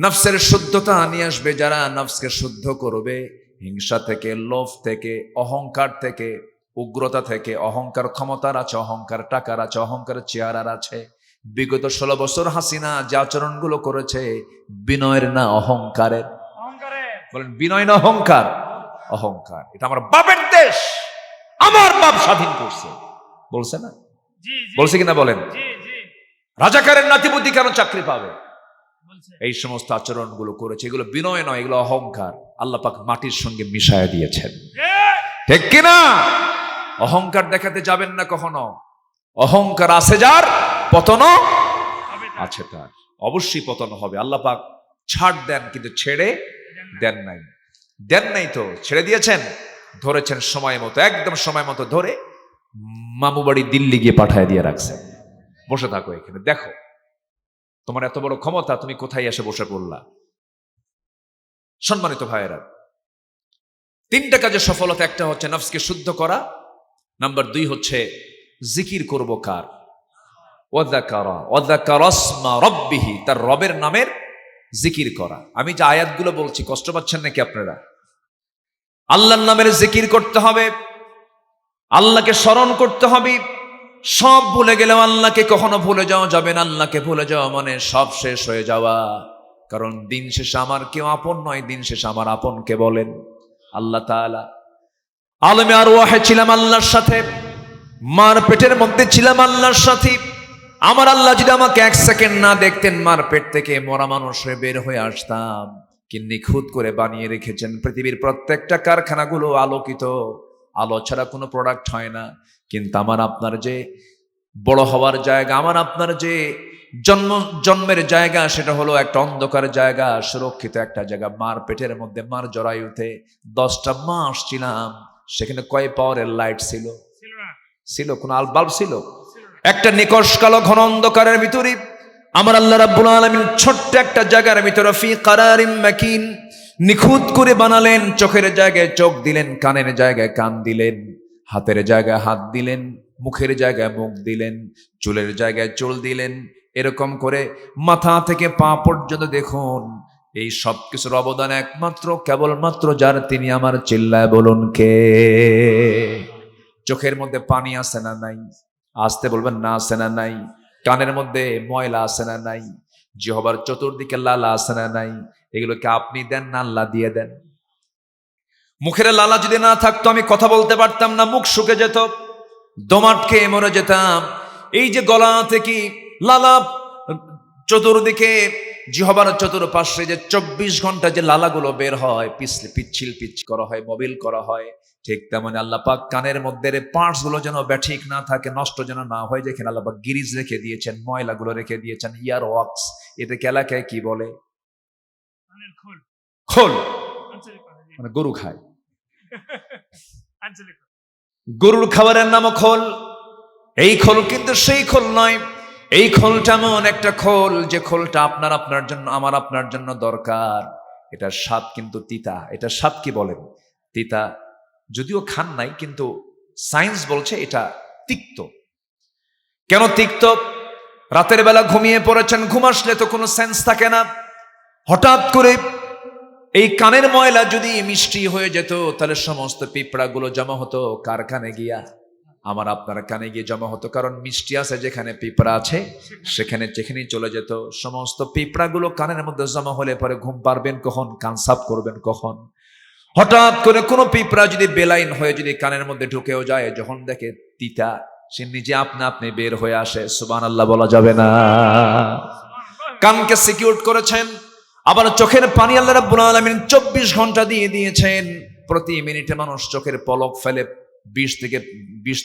নফসের শুদ্ধতা নিয়ে আসবে, যারা নফসকে শুদ্ধ করবে হিংসা থেকে, লোভ থেকে, অহংকার থেকে, উগ্রতা থেকে। অহংকার ক্ষমতার আছে, অহংকার টাকার আছে, অহংকার চেহারার আছে। বিগত 16 বছর হাসিনা যে আচরণগুলো করেছে বিনয়ের না অহংকারের? বলেন বিনয় না অহংকার? অহংকার। এটা আমার বাপের দেশ, আমার বাপ স্বাধীন করছে বলছে না? বলছে কিনা বলেন? রাজাকারের নাতিপুতি কেন চাকরি পাবে? এই সমস্ত আচরণগুলো করেছে, এগুলো বিনয় নয়, এগুলো অহংকার। আল্লাহ পাক মাটির সঙ্গে মিশায়া দিয়েছেন, ঠিক কিনা? অহংকার দেখাতে যাবেন না কখনো। অহংকার আছে যার, পতনও আছে তার। অবশ্যই পতন হবে। আল্লাহ পাক ছাড় দেন কিন্তু ছেড়ে দেন নাই। দেন নাই তো, ছেড়ে দিয়েছেন, ধরেছেন সময় মতো, একদম সময় মতো ধরে মামু বাড়ি দিল্লি গিয়ে পাঠায় দিয়ে রাখছেন। বসে থাকো এখানে, দেখো তোমার এত বড় ক্ষমতা, তুমি কোথায় এসে বসে পড়লা? সম্মানিত ভাইয়েরা, তিনটা কাজের সফলতা। একটা হচ্ছে নফসকে শুদ্ধ করা, নাম্বার 2 হচ্ছে জিকির করব কার? ওয়াযাকারা ইসমা রাব্বিহি, তার রবের নামের জিকির করা। আমি যে আয়াতগুলো বলছি কষ্ট পাচ্ছেন নাকি আপনারা? আল্লাহর নামের জিকির করতে হবে, আল্লাহকে স্মরণ করতে হবে। সব ভুলে গেলেও আল্লাহকে কখনো ভুলে যাওয়া যাবে না। আল্লাহকে ভুলে যাওয়া মানে সব শেষ হয়ে যাওয়া। কারণ দিন শেষে আমার কেউ আপন নয়, দিন শেষে আমার আপন কে বলেন? আল্লাহ তাআলা। আলমে আরওয়াহে ছিলাম আল্লাহর সাথে, মার পেটের মধ্যে ছিলাম আল্লাহর সাথে। আমার আল্লাহ যদি আমাকে 1 সেকেন্ড না দেখতেন, মার পেট থেকে মরা মানুষ হয়ে বের হয়ে আসতাম। কি নিখুঁত করে বানিয়ে রেখেছেন। পৃথিবীর প্রত্যেকটা কারখানাগুলো আলোকিত, আলো ছাড়া কোনো প্রোডাক্ট হয় না। কিন্তু আমার আপনার যে বড় হওয়ার জায়গা, আমার আপনার যে জন্মের জায়গা, সেটা হলো একটা অন্ধকার জায়গা, সুরক্ষিত একটা জায়গা। মার পেটের মধ্যে, মার জরায়ুতে 10টা মাস ছিলাম। সেখানে কয় পাওয়ারের লাইট ছিল? ছিল? কোন বাল্ব ছিল? একটা নিকষ কালো ঘন অন্ধকারের ভিতরে আমার আল্লাহ রাব্বুল আলামিন ছোট্ট একটা জায়গার ভিতরে ফি কারারিম মাকিন নিখুঁত করে বানালেন। চোখের জায়গায় চোখ দিলেন, কানের জায়গায় কান দিলেন, হাতের জায়গায় হাত দিলেন, মুখের জায়গায় মুখ দিলেন, চুলের জায়গায় চুল দিলেন। এরকম করে মাথা থেকে পা পর্যন্ত দেখুন, এই সব কিছুর অবদান একমাত্র কেবলমাত্র যার, তিনি আমার। চিল্লায় বলুন কে? চোখের মধ্যে পানি আছে না নাই? আসতে বলবেন না, আছে না নাই? কানের মধ্যে ময়লা আছে না নাই? জিহ্বার চতুর্দিকে লালা আছে না নাই? এগুলোকে আপনি দেন না আল্লাহ দিয়ে দেন? মুখের লালা যদি না থাকতো আমি কথা বলতে পারতাম না, মুখ শুকে যেত, দমাট খেয়ে মরে যেতাম। এই যে গলা থেকে লালা, চতুর্দিকে জিহ্বার চতুর্পাশে যে 24 ঘন্টা যে লালাগুলো বের হয়, পিচ্ছিল করা হয়, মোবিল করা হয়, ঠিক তেমন আল্লাহ পাক কানের মধ্যে পার্টস গুলো যেন ব্যাঠিক না থাকে, নষ্ট যেন না হয়, যেখানে আল্লাহ পাক গিরিজ রেখে দিয়েছেন, ময়লাগুলো রেখে দিয়েছেন, ইয়ার ওয়াক্স। এটাকে এলাকায় কি বলে? খোল। মানে গরু খায়, গরুর খাবারের নামও খোল। এই খোল কিন্তু সেই খোল নয়। এই খোলটা এমন একটা খোল, যে খোলটা আপনার জন্য, আমার আপনার জন্য দরকার। এটার স্বাদ কিন্তু তিতা। এটার স্বাদ কি বলেন? তিতা। যদিও খান নাই, কিন্তু সায়েন্স বলছে এটা তিক্ত। কেন তিক্ত? রাতের বেলা ঘুমিয়ে পড়েছেন, ঘুম আসলে তো কোনো সেন্স থাকে না। হঠাৎ করে এই কানের ময়লা যদি মিষ্টি হয়ে যেত, তাহলে সমস্ত পিঁপড়াগুলো জমা হতো কারখানে গিয়া, আমার আপনার কানে গিয়ে জমা হতো। কারণ মিষ্টি আছে যেখানে, পিঁপড়া আছে সেখানে, যেখানেই চলে যেত। সমস্ত পিঁপড়াগুলো কানের মধ্যে জমা হলে পরে ঘুম পারবেন কখন? কান সাফ করবেন কখন? হঠাৎ করে কোনো পিঁপড়া যদি বেলাইন হয়ে যদি কানের মধ্যে ঢুকেও যায়, যখন দেখে তিতা, সে নিজে আপনি বের হয়ে আসে। সুবহানাল্লাহ বলা যাবে না? কানকে সিকিউর করেছেন। আবার চোখের পানি আল্লাহ রাব্বুল আলামিন 24 ঘন্টা দিয়ে দিয়েছেন। প্রতি মিনিটে মানুষ চোখের পলক ফেলে 20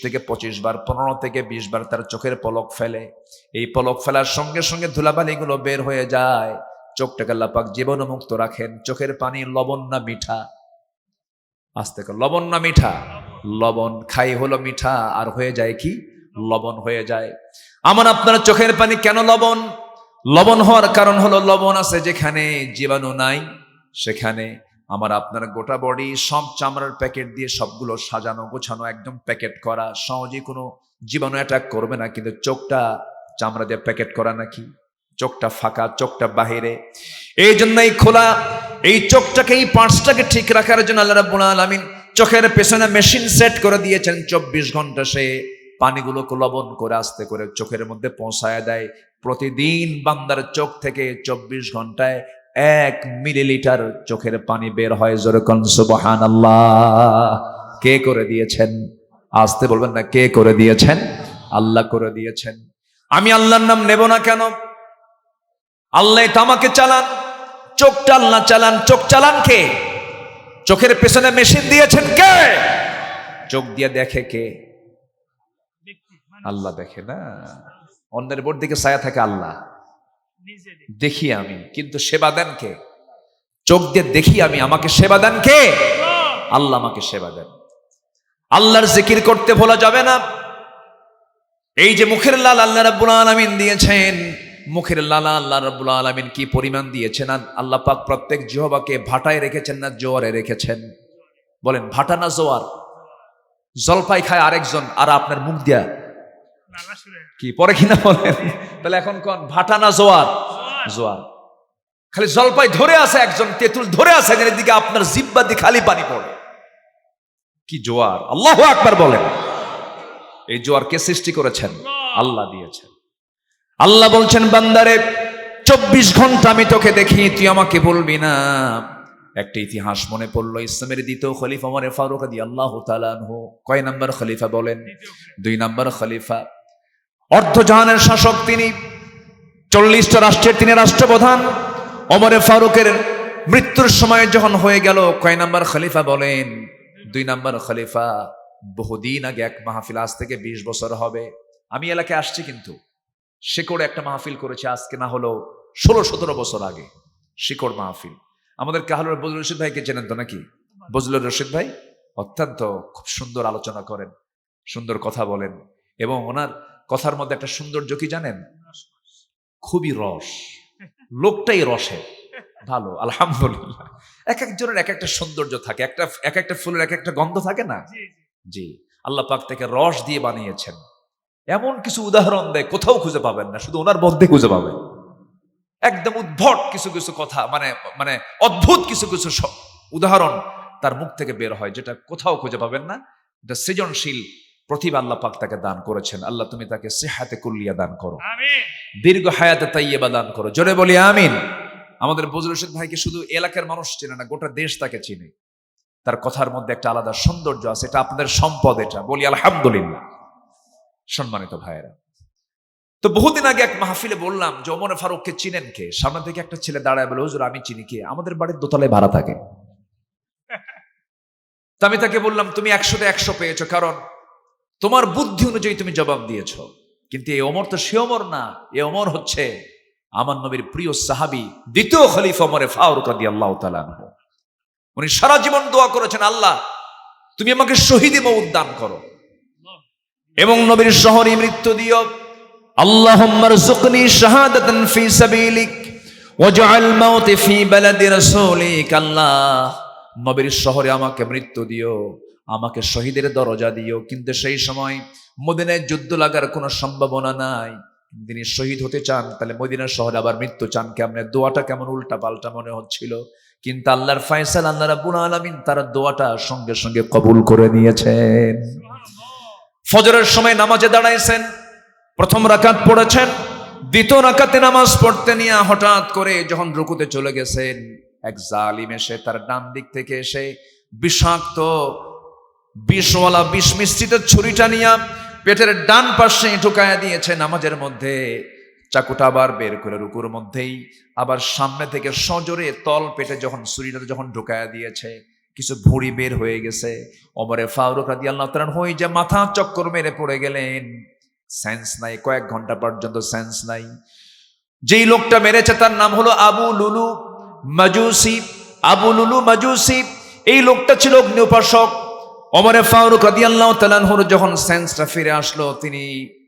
থেকে 25 বার, 15 থেকে 20 বার তার চোখের পলক ফেলে। এই পলক ফেলার সঙ্গে সঙ্গে ধুলাবালিগুলো বের হয়ে যায়। চোখটাকে আল্লাহ পাক জীবাণুমুক্ত রাখেন। চোখের পানি লবণ না মিঠা? আস্তে করে, লবণ না মিঠা? লবণ। খাই হলো মিঠা আর হয়ে যায় কি? লবণ হয়ে যায়। আমার আপনার চোখের পানি কেন লবণ? লবণ হওয়ার কারণ হলো লবণ আছে যেখানে জীবাণু নাই সেখানে আমার আপনার গোটা বডি সব চামড়ার প্যাকেট দিয়ে সবগুলো সাজানো গোছানো, একদম প্যাকেট করা, সহজে কোনো জীবাণু অ্যাটাক করবে না। কিন্তু চোখটা চামড়া দিয়ে প্যাকেট করা নাকি? চোখটা ফাঁকা, চোখটা বাহিরে। এই জন্যই খোলা এই চোখটাকে, এই পার্টসটাকে ঠিক রাখার জন্য আল্লাহ রাব্বুল আলামিন চোখের পেছনে মেশিন সেট করে দিয়েছেন। 24 ঘন্টা সে পানিগুলোকে লবণ করে আস্তে করে চোখের মধ্যে পৌঁছায় দেয়। প্রতিদিন বান্দার চোখ থেকে 24 ঘন্টায় 1 মিলিলিটার চোখের পানি বের হয়। জোরে কোন সুবহানাল্লাহ। কে করে দিয়েছেন? আসতে বলবেন না, কে করে দিয়েছেন? আল্লাহ করে দিয়েছেন। আমি আল্লাহর নাম নেব না কেন? আল্লাহ তো আমাকে চালান, চোখটা আল্লাহ চালান। চোখ চালান কে? চোখের পেছনে মেশিন দিয়েছেন কে? চোখ দিয়ে দেখে কে? আল্লাহ দেখে না। অন্যের বোর দিকে ছায়া থাকে আল্লাহ, দেখি আমি, কিন্তু সেবা দেন কে? চোখ দিয়ে দেখি আমি, আমাকে সেবা দেন কে? আল্লাহ আমাকে সেবা দেন। আল্লাহর জিকির করতে ভোলা যাবে না। এই যে মুখের লাল আল্লাহ রাব্বুল আলামিন দিয়েছেন, মুখের লালা আল্লাহ রাব্বুল আলামিন কি পরিমাণ দিয়েছেন। আল্লাহ পাক প্রত্যেক জিহ্বাকে ভাটায় রেখেছেন না জোয়ারে রেখেছেন? বলেন, ভাটা না জোয়ার? জলপাই খায় আরেকজন আর আপনার মুখ দিয়া কি পরে কিনা বলেন? তাহলে এখন কোন, ভাটা না জোয়ার? জোয়ার। খালি জলপাই ধরে আছে একজন, তেঁতুল ধরে আছে এর দিকে আপনার জিহ্বা দিয়ে খালি পানি পড়ে। কি জোয়ার! আল্লাহু আকবার বলেন। এই জোয়ার কে সৃষ্টি করেছেন? আল্লাহ দিয়েছেন। আল্লাহ বলছেন, বান্দারে 24 ঘন্টা আমি তোকে দেখি, তুই আমাকে বলবি না। একটা ইতিহাস মনে পড়লো। ইসলামের দ্বিতীয় খলিফা ওমর ফারুক রাদিয়াল্লাহু তাআলা আনহু কয় নাম্বার খলিফা বলেন? 2 নাম্বার খলিফা। অর্ধজাহানের শাসক তিনি, 40টা রাষ্ট্রের তিনি রাষ্ট্রপ্রধান। ওমর ফারুকের মৃত্যুর সময় যখন হয়ে গেল, কয় নাম্বার খলিফা বলেন? 2 নাম্বার খলিফা। বহুদিন আগে এক মাহফিল, আজ থেকে 20 বছর হবে, আমি এলাকায় আসছি, কিন্তু শিকড়ে একটা মাহফিল করেছে আজকে না হলো 16-17 বছর আগে। শিকড় মাহফিল। আমাদের কাহালুর বজলুর রশিদ ভাইকে চেনেন তো নাকি? বজলুর রশিদ ভাই অত্যন্ত খুব সুন্দর আলোচনা করেন, সুন্দর কথা বলেন, এবং ওনার কথার মধ্যে একটা সৌন্দর্য কি জানেন? খুবই রস, লোকটাই রসে ভালো। আলহামদুলিল্লাহ। এক একজনের এক একটা সৌন্দর্য থাকে, এক একটা ফুলের এক একটা গন্ধ থাকে না? জি, আল্লাহ পাক থেকে রস দিয়ে বানিয়েছেন। এমন কিছু উদাহরণ দেয় কোথাও খুঁজে পাবেন না, শুধু ওনার মধ্যে খুঁজে পাবেন। একদম উদ্ভট কিছু কিছু কথা, মানে অদ্ভুত কিছু কিছু উদাহরণ তার মুখ থেকে বের হয়, যেটা কোথাও খুঁজে পাবেন না। এটা সৃজনশীল প্রতিভা আল্লাহ পাক তাকে দান করেছেন। আল্লাহ তুমি তাকে সিহাতে কুল্লিয়া দান করো, দীর্ঘ হায়াতে তাইয়্যিবা দান করো। জোরে বলি আমিন। আমাদের বজলুর রশিদ ভাইকে শুধু এলাকার মানুষ চেনে না, গোটা দেশ তাকে চিনে। তার কথার মধ্যে একটা আলাদা সৌন্দর্য আছে, এটা আপনাদের সম্পদ। এটা বলি আলহামদুলিল্লাহ। সম্মানিত ভাইয়েরা, তো বহুদিন আগে এক মাহফিলে বললাম যে ওমর ফারুককে চিনেন কে? সামনে থেকে একটা ছেলে দাঁড়ায় বলে, হুজুর আমি চিনি। কে? আমাদের বাড়ির দোতলায় ভাড়া থাকে। তা আমি তাকে বললাম, তুমি 100-তে 100 পেয়েছো, কারণ তোমার বুদ্ধি অনুযায়ী তুমি জবাব দিয়েছো। কিন্তু এই ওমর তো সে ওমর না, এ ওমর হচ্ছে আমার নবীর প্রিয় সাহাবী, দ্বিতীয় খলিফা ওমর ফারুক রাদিয়াল্লাহু তাআলা আনহু। উনি সারা জীবন দোয়া করেছেন, আল্লাহ তুমি আমাকে শহীদি মওত দান করো এবং নবীর শহরে মৃত্যু দিও। আল্লাহুম্মা রযুকনি শাহাদাতান ফি সাবিলিক ওয়াজআল মাউতি ফি বালাদি রাসূলিক। আল্লাহ নবীর শহরে আমাকে মৃত্যু দিও, আমাকে শহীদের দরজা দিও। কিন্তু সেই সময় মদিনায় যুদ্ধ লাগার কোনো সম্ভাবনা নাই। তিনি শহীদ হতে চান, তাহলে মদিনার শহরে আবার মৃত্যু চান কেমনে? দোয়াটা কেমন উল্টা পাল্টা মনে হচ্ছিল, কিন্তু আল্লাহর ফয়সালা, আল্লাহ রাব্বুল আলামিন তার দোয়াটা সঙ্গে সঙ্গে কবুল করে নিয়েছেন। ফজরের সময় নামাজে দাঁড়াইছেন, প্রথম রাকাত পড়েছেন, দ্বিতীয় রাকাতে নামাজ পড়তে নিয়ে হঠাৎ করে যখন রুকুতে চলে গেছেন, এক জালিম এসে তার ডান দিক থেকে এসে বিষাক্ত বিষওয়ালা বিষ মিশ্রিত ছুরিটা নিয়ে পেটের ডান পাশে ঢুকায়া দিয়েছে নামাজের মধ্যে। চাকুটা আবার বের করে রুকুর মধ্যেই আবার সামনে থেকে সজোরে তল পেটে যখন ছুরিটা যখন ঢুকায়া দিয়েছে, কিছু ভুঁড়ি বের হয়ে গেছে। ওমরে ফারুক রাদিয়াল্লাহু তাআলা আনহু যে মাথা চক্কর মেরে পড়ে গেলেন, সেন্স নাই, কয়েক ঘন্টা পর্যন্ত সেন্স নাই। যেই লোকটা মেরেছে তার নাম হলো আবু লুলু মাজুসি। আবু লুলু মাজুসি এই লোকটা ছিল অগ্নি উপাসক। ওমর ফারুক রাদিয়াল্লাহু তাআলা আনহুর যখন সেন্সটা ফিরে আসলো, তিনি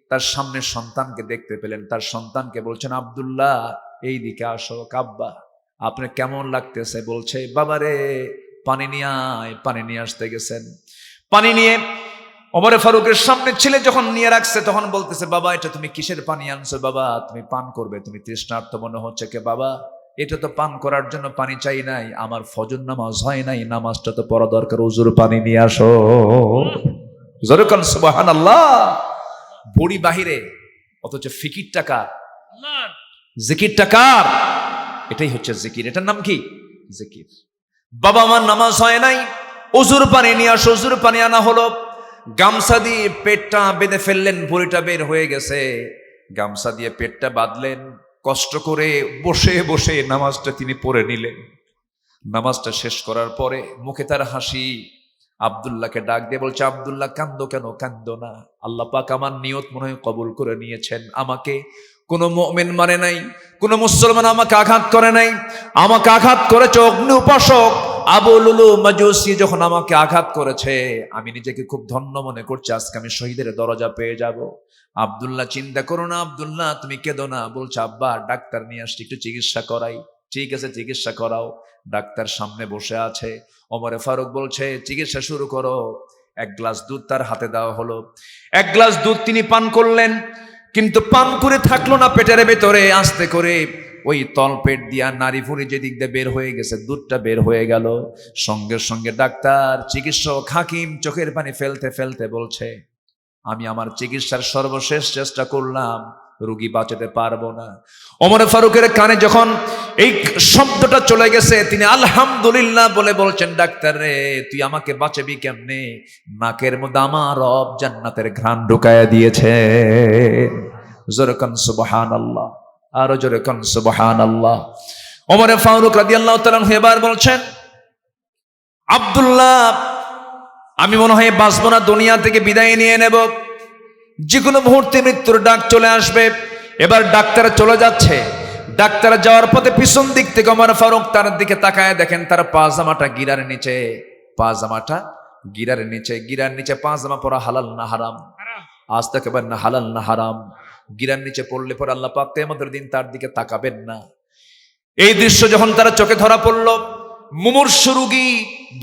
তার সামনে সন্তানকে দেখতে পেলেন। তার সন্তানকে বলছেন, আব্দুল্লাহ এই দিকে আসো। আব্বা আপনার কেমন লাগতেছে? বলছে, বাবারে পানি নিয়ে আয়। পানি নিয়ে আসতে গেছেন। পানি নিয়ে ওমর ফারুকের সামনে ছেলে যখন নিয়ে রাখছে, তখন বলতেছে, বাবা এটা তুমি কিসের পানি আনছো? বাবা তুমি পান করবে, তুমি তৃষ্ণার্ত মনে হচ্ছে। কে বাবা, এটা তো পান করার জন্য পানি চাই নাই, আমার ফজর নামাজ হয় নাই, নামাজটা তো পড়া দরকার, ওযুর পানি নিয়ে আসো। জোরে কোন সুবহানাল্লাহ। বড়ি বাহিরে, অথচ ফিকিরটা কার? জিকিরটা কার? এটাই হচ্ছে জিকির। এটার নাম কি? জিকির। বাবা আমার নামাজ হয় নাই, ওযুর পানি নিয়ে আসো। ওযুর পানি আনা হলো। গামছা দিয়ে পেটটা বেঁধে ফেললেন, ভুঁড়িটা বের হয়ে গেছে। গামছা দিয়ে পেটটা বাঁধলেন। কষ্ট করে বসে বসে নামাজটা তিনি পড়ে নিলেন। নামাজটা শেষ করার পরে মুখে তার হাসি। আব্দুল্লাহকে ডাক দিয়ে বলছে, আব্দুল্লাহ কান্দো কেন? কান্দো না, আল্লাহ পাক আমার নিয়ত মনে হয় কবুল করে নিয়েছেন। আমাকে কোনো মুমিন মানে নাই, কোনো মুসলমান আমাকে আঘাত করে নাই। আমাকে আঘাত করেছে অগ্নি উপাসক আবু লুলু মাজুসি। যখন আমাকে আঘাত করেছে, আমি নিজেকে খুব ধন্য মনে করছি, আজকে আমি শহীদের দরজা পেয়ে যাব। আব্দুল্লাহ চিন্তা করো না, আব্দুল্লাহ তুমি কেঁদো না। বলছে, আব্বা ডাক্তার নিয়ে আসছি, একটু চিকিৎসা করাই। ঠিক আছে চিকিৎসা করাও। ডাক্তার সামনে বসে আছে। ওমরে ফারুক বলছে, চিকিৎসা শুরু করো। এক গ্লাস দুধ তার হাতে দেওয়া হলো। এক গ্লাস দুধ তিনি পান করলেন, কিন্তু পান করে থাকলো না পেটের ভেতরে। আস্তে করে ওই তল পেট দিয়া নারী ভুঁড়ি যেদিক দিয়ে বের হয়ে গেছে, দুধটা বের হয়ে গেল। সঙ্গে সঙ্গে ডাক্তার, চিকিৎসক, হাকিম চোখের পানি ফেলতে ফেলতে বলছে, আমি আমার চিকিৎসার সর্বশেষ চেষ্টা করলাম, রোগী বাঁচাতে পারবো না। ওমর ফারুকের কানে যখন এই শব্দটা চলে গেছে, তিনি আলহামদুলিল্লাহ বলে বলছেন, ডাক্তার রে তুই আমাকে বাঁচাবি কেমনে? নাকের মধ্যে আমার রব জান্নাতের ঘ্রাণ ঢুকায়া দিয়েছে। জোরে কোন সুবহানাল্লাহ, আরো জোরে কোন সুবহানাল্লাহ। ওমর ফারুক রাদিয়াল্লাহু তাআলা এবার বলছেন, আব্দুল্লাহ আমি মনে হয় বাঁচবো না, দুনিয়া থেকে বিদায় নিয়ে নেব, যে কোনো মুহূর্তে মৃত্যুর ডাক চলে আসবে। এবার ডাক্তার চলে যাচ্ছে। ডাক্তার যাওয়ার পথে পিছন দিক থেকে ওমর ফারুক তার দিকে তাকায়, দেখেন তার পাজামাটা গিরার নিচে। পাজামাটা গিরার নিচে। গিরার নিচে পাজামা পরা হালাল না হারাম? আজ থেকে না হালাল না হারাম? গিরার নিচে পড়লে পরে আল্লাহ পাক কিয়ামতের দিন তার দিকে তাকাবেন না। এই দৃশ্য যখন তারা চোখে ধরা পড়লো, মুমূর্ষু রোগী